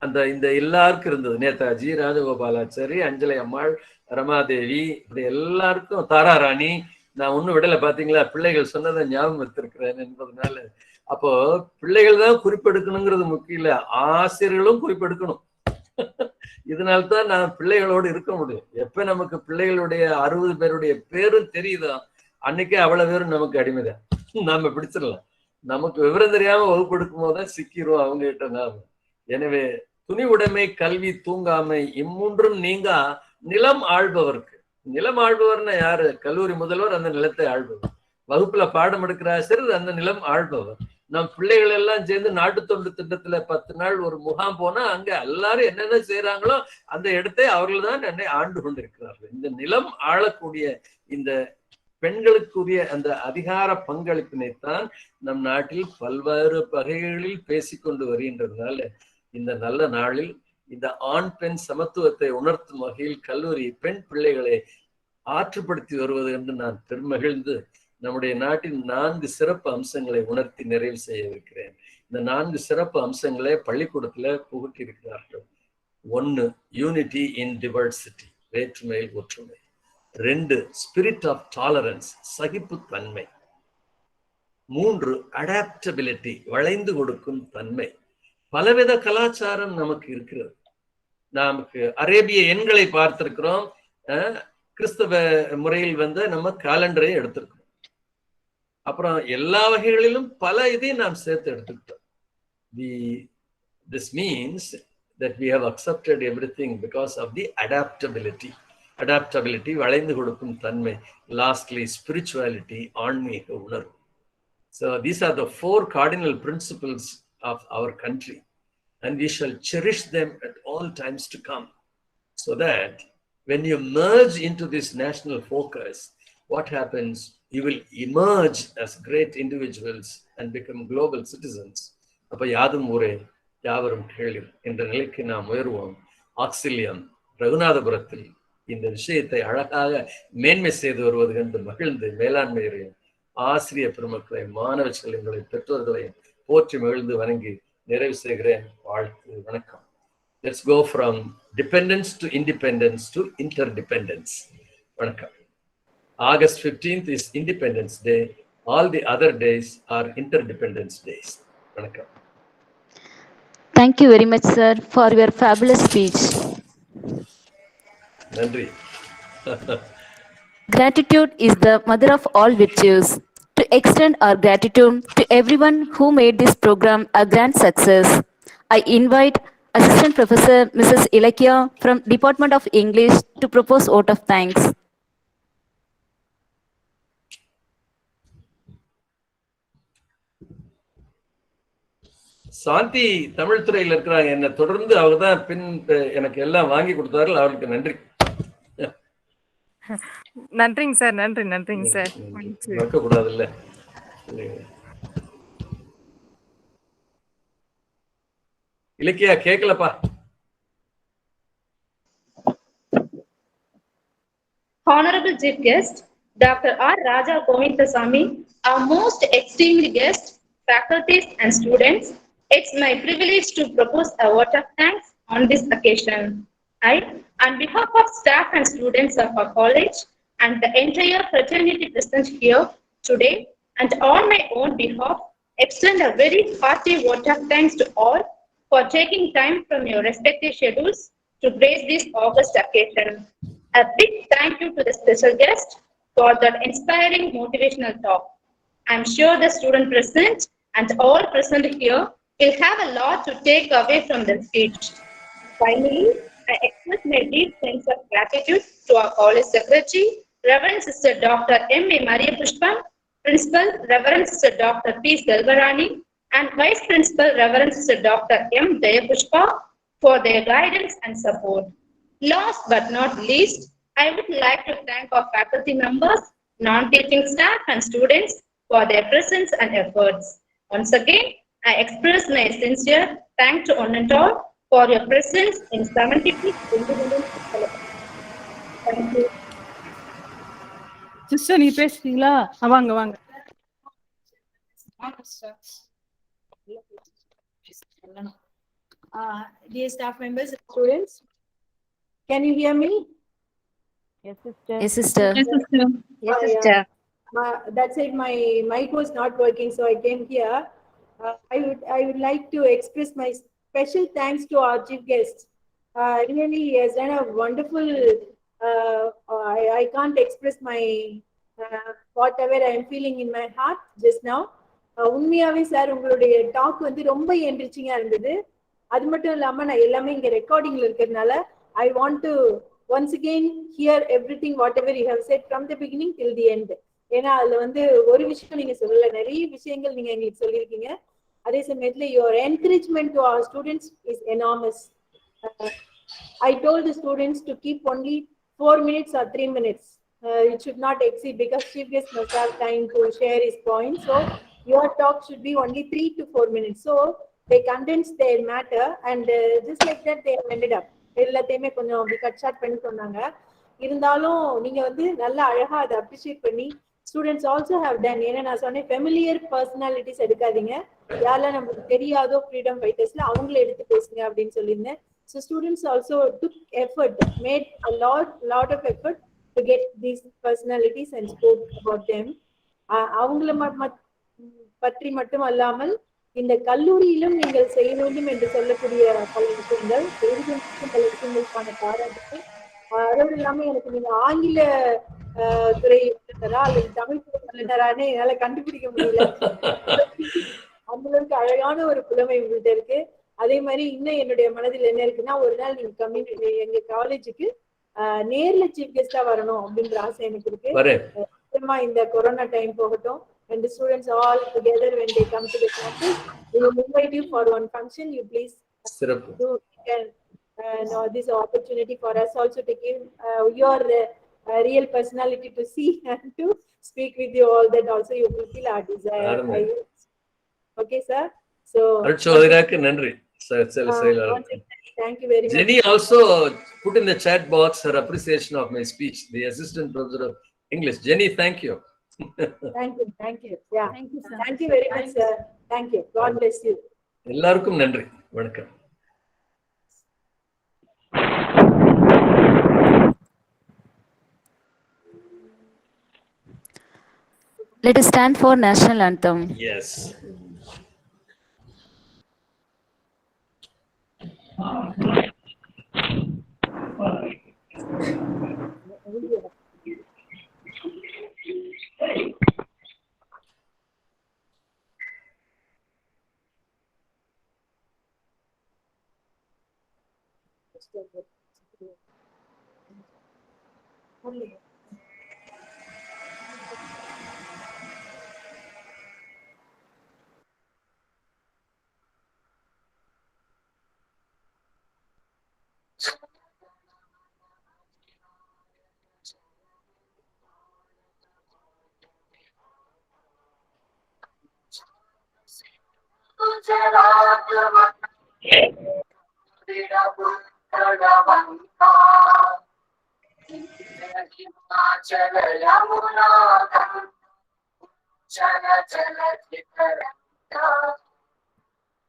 அந்த இந்த எல்லாருக்கும் இருந்தது. நேதாஜி, ராஜகோபாலாச்சாரி, அஞ்சலை அம்மாள், ரமாதேவி, இப்படி எல்லாருக்கும், தாரா ராணி. நான் ஒன்னும் விடலை, பாத்தீங்களா? பிள்ளைகள் சொன்னதை ஞாபகம் வைத்திருக்கிறேன் என்பதனால. அப்போ பிள்ளைகள் தான் குறிப்பெடுக்கணுங்கிறது முக்கியம் இல்லை, ஆசிரியர்களும் குறிப்பெடுக்கணும். இதனால்தான் நான் பிள்ளைகளோடு இருக்க முடியும். எப்ப நமக்கு பிள்ளைகளுடைய 60 பேருடைய பேரும் தெரியுதோ அன்னைக்கே அவ்வளவு பேரும் நமக்கு அடிமைதான். நாம பிடிச்சிடலாம். நமக்கு விவரம் தெரியாம வகுப்பு எடுக்கும் போதுதான் சிக்கிரும் அவங்க கிட்ட நாம. எனவே துணி உடைமை, கல்வி, தூங்காமை இம்மூன்றும் நீங்கா நிலம் ஆள்பவர்க்கு. நிலம் ஆள்பவர்னா யாரு? கல்லூரி முதல்வர் அந்த நிலத்தை ஆள்பவர், வகுப்புல பாடம் எடுக்கிற ஆசிரியர் அந்த நிலம் ஆள்பவர். நம் பிள்ளைகள் எல்லாம் சேர்ந்து நாட்டு தொண்டு திட்டத்துல 10 நாள் ஒரு முகாம் போனா அங்க எல்லாரும் என்னென்ன செய்யறாங்களோ அந்த இடத்தை அவர்கள் தான் என்னை ஆண்டு கொண்டிருக்கிறார்கள். இந்த நிலம் ஆளக்கூடிய இந்த பெண்களுக்குரிய அந்த அதிகார பங்களிப்பினைத்தான் நம் நாட்டில் பல்வேறு வகைகளில் பேசிக்கொண்டு வருகின்றதுனால இந்த நல்ல நாளில் இந்த ஆண் பெண் சமத்துவத்தை உணர்த்தும் வகையில் கல்லூரி பெண் பிள்ளைகளை ஆற்றுப்படுத்தி வருவது என்று நான் பெருமகிழ்ந்து நம்முடைய நாட்டின் 4 சிறப்பு அம்சங்களை உணர்த்தி நிறைவு செய்யவிருக்கிறேன். இந்த 4 சிறப்பு அம்சங்களை பள்ளிக்கூடத்துல புகுத்தி இருக்கிறார்கள். 1, யூனிட்டி இன் டிவர்சிட்டி, வேற்றுமையில் ஒற்றுமை. 2, ஸ்பிரிட் ஆஃப் டாலரன்ஸ், சகிப்புத்தன்மை. 3, அடாப்டபிலிட்டி, வளைந்து கொடுக்கும் தன்மை. பலவித கலாச்சாரம் நமக்கு இருக்கிறது. நமக்கு அரேபிய எண்களை பார்த்திருக்கிறோம், கிறிஸ்தவ முறையில் வந்து நம்ம காலண்டரை எடுத்திருக்கிறோம். அப்புறம் எல்லா வகைகளிலும் பல இதையும் நாம் சேர்த்து எடுத்துக்கிட்டோம். This means that we have accepted everything because of the adaptability. Adaptability, வளைந்து கொடுக்கும் தன்மை. Lastly, spirituality, ஆன்மீக உணர்வு. So these are the 4 cardinal principles of our country, and we shall cherish them at all times to come, so that when you merge into this national focus, what happens? You will emerge as great individuals and become global citizens. அப்ப யாதும் ஊரே யாவரும் கேளீர் என்ற நிலைக்கு நாம் உயர்வோம். ஆக்சிலியம் ரகுநாதபுரத்தில் இந்த விஷயத்தை அழகாக மேன்மை செய்து வருவது கண்டு மகிழ்ந்து மேலாண்மையரையும் ஆசிரியர் பெருமக்களையும் மாணவ செல்வங்களையும் பெற்றோர்களையும் போற்றி மகிழ்ந்து வணங்கி நிறைவு செய்கிறேன். வாழ்த்து, வணக்கம். Let's go from dependence to independence to interdependence. வணக்கம். August 15th is Independence Day. All the other days are Interdependence Days. Vanakkam. Thank you very much, sir, for your fabulous speech. Nandri. Gratitude is the mother of all virtues. To extend our gratitude to everyone who made this program a grand success, I invite Assistant Professor Mrs. Ilakya from Department of English to propose vote of thanks. சாந்தி தமிழ் துறையில் இருக்கிறாங்க. என்ன தொடர்ந்து அவங்க தான் எனக்கு எல்லாம் வாங்கி கொடுத்தார்கள். அவருக்கு நன்றி. நன்றிங்க சார். நன்றிங்க சார். மறக்க கூடாது இல்ல. Ilakkiya கேட்கலப்பா. Honorable Chief Guest, Dr. R. Raja Govindasamy, our most esteemed guest, faculties and students, it's my privilege to propose a vote of thanks on this occasion. I, on behalf of staff and students of our college and the entire fraternity present here today, and on my own behalf, extend a very hearty vote of thanks to all for taking time from your respective schedules to grace this August occasion. A big thank you to the special guest for that inspiring motivational talk. I'm sure the student present and all present here will have a lot to take away from the speech. Finally, I express my deep sense of gratitude to our college secretary, Reverend Sister Dr. M.A. Maria Pushpan, Principal Reverend Sister Dr. P. Selvarani, and Vice Principal Reverend Sister Dr. M. Jayapushpa for their guidance and support. Last but not least, I would like to thank our faculty members, non-teaching staff and students for their presence and efforts. Once again, I express my sincere thanks to one and all for your presence in 75th Independence Celebration. Thank you. Sister நீ பேசுறீங்களா வாங்க வாங்க. Dear staff members and students, can you hear me? Yes, sister. Yes, sister. Yes, sister. Yes, sister. That's it. My mic was not working, so I came here. I would like to express my special thanks to our chief guest. Really, he has done a wonderful. I can't express my whatever I am feeling in my heart just now. உண்மையாவே சார் உங்களுடைய டாக் வந்து ரொம்ப என்ரிச்சிங்கா இருந்தது. அது மட்டும் இல்லாம நான் எல்லாமே இங்க ரெக்கார்டிங்ல இருக்கிறதுனால I want to once again hear everything whatever you have said from the beginning till the end. ஏன்னா அதுல வந்து ஒரு விஷயம் நீங்க சொல்லல, நிறைய விஷயங்கள் நீங்க எங்களுக்கு சொல்லியிருக்கீங்க. அதே சமயத்துல your encouragement to our students is enormous. I told the students to keep only 4 minutes or 3 minutes. It should not exceed because chief guest must have time to share his points. So your talk should be only 3 to 4 minutes. So they condensed their matter and just like that they ended up. எல்லாத்தையுமே கொஞ்சம் அப்படி கட் ஷார்ட் பண்ணி சொன்னாங்க. இருந்தாலும் நீங்க வந்து நல்லா அழகா அதை அப்ரிஷியேட் பண்ணி ஸ்டூடெண்ட்ஸ் ஆல்சோ ஹேவ் டன். ஏன்னா நான் சொன்னேன் ஃபெமிலியர் பர்சனாலிட்டிஸ் எடுக்காதீங்க, யாரெல்லாம் நமக்கு தெரியாதோ ஃப்ரீடம் ஃபைட்டர்ஸ்ல அவங்கள எடுத்து பேசுங்க அப்படின்னு சொல்லியிருந்தேன். So students also took effort, made a lot of effort to get these personalities and spoke about them. அவங்கள பற்றி மட்டும் அல்லாமல் இந்த கல்லூரியிலும் நீங்கள் செய்ய வேண்டும் என்று சொல்லக்கூடிய பல விஷயங்கள் பல விஷயங்களுக்கான பாராட்டு. அதோடு இல்லாம எனக்கு நீங்க ஆங்கில துறை வல்லுநரா அல்லது தமிழ் துறை வல்லுநரான்னு என்னால கண்டுபிடிக்க முடியல. அந்த அளவுக்கு அழகான ஒரு புலமை உங்கள்கிட்ட இருக்கு. அதே மாதிரி இன்னும் என்னுடைய மனதில் என்ன இருக்குன்னா, ஒரு நாள் நீங்க எங்க காலேஜுக்கு நேர்ல சீஃப் கெஸ்டா வரணும் அப்படின்ற ஆசை எனக்கு இருக்கு. நிச்சயமா இந்த கொரோனா டைம் போகட்டும். When the students all together, when they come to the campus, we will invite you for one function. You please do this opportunity for us also to give your real personality to see and to speak with you all that also you fulfill our desire. Okay, sir. So அருட்சோதராக்கு நன்றி. Thank you very much. Jenny also put in the chat box her appreciation of my speech, the assistant professor of English. Jenny, thank you. Thank you. Yeah. Thank you, sir. Thank you very much, sir. Thank you. God bless you. எல்லாருக்கும் நன்றி. வணக்கம். Let us stand for national anthem. Yes.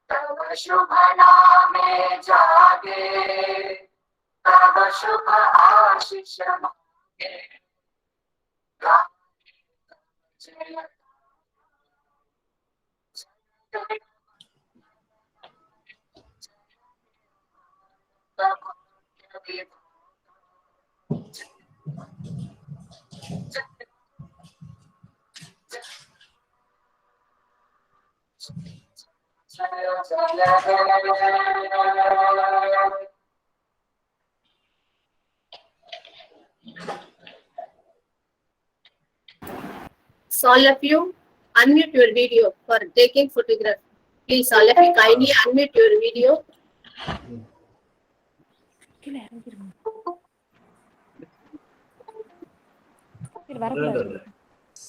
तव शुभ नामे जागे, तव शुभ आशीष मांगे, जय So all of you, unmute your video for taking photograph. Please, all of you kindly unmute your video.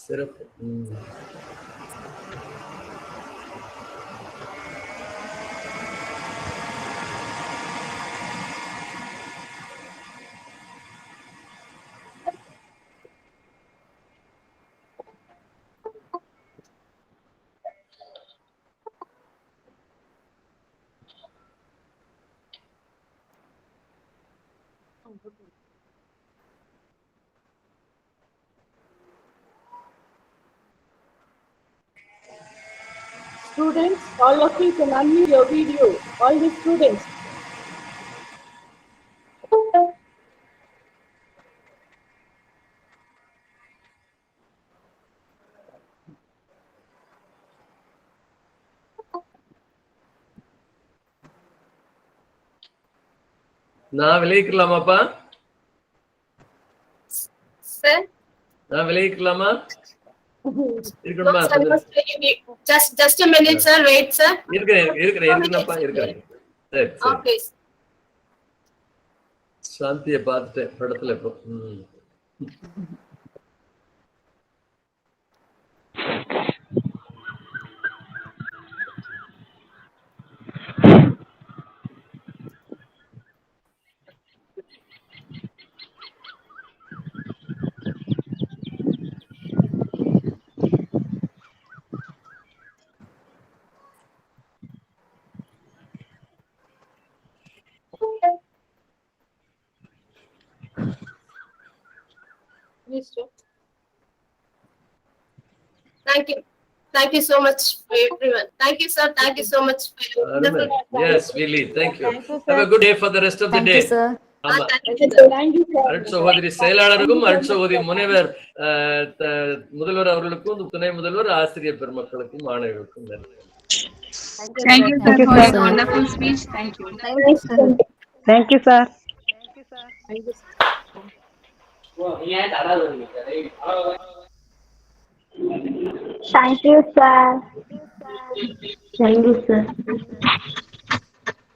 சிறப்பு. Students, all of you can unmute your video. All the students. நான் விளைவிக்கலாமாப்பா? Sir? நான் விளைவிக்கலாமா? No, sir, just a minute, sir. Wait, sir. இருக்கிறேன்ப்பா, இருக்கிறேன். சரி, சரி. Okay. சாந்தியை பார்த்துட்டேன் படத்துல இப்போ. Thank you. Thank you so much, everyone. Thank you, sir. Thank you so much. Yes, we leave. Thank you. Have a good day for the rest of the day. Thank you, sir. அருட்சகோதரி செயலாளருக்கும் அருட்சகோதரி முனைவர் முதல்வர் அவர்களுக்கும் துணை முதல்வர் ஆசிரியர் பெருமக்களுக்கும் மாணவர்களுக்கும் நன்றி. Thank you sir for your wonderful speech. Thank you. Thank you, sir. Thank you. Thank you, sir. Thank you, sir.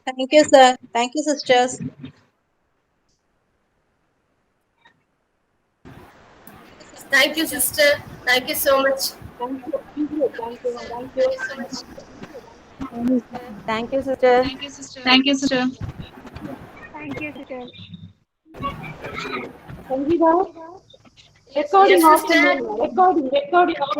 Thank you, sir. Thank you, sisters. Thank you, sister. Thank you so much. Thank you. Thank you. Thank you so much. Thank you, sister. Thank you, sister. Thank you, sister. Thank you, sister. Sangeeta, recording Yes, off. sister. Recording off.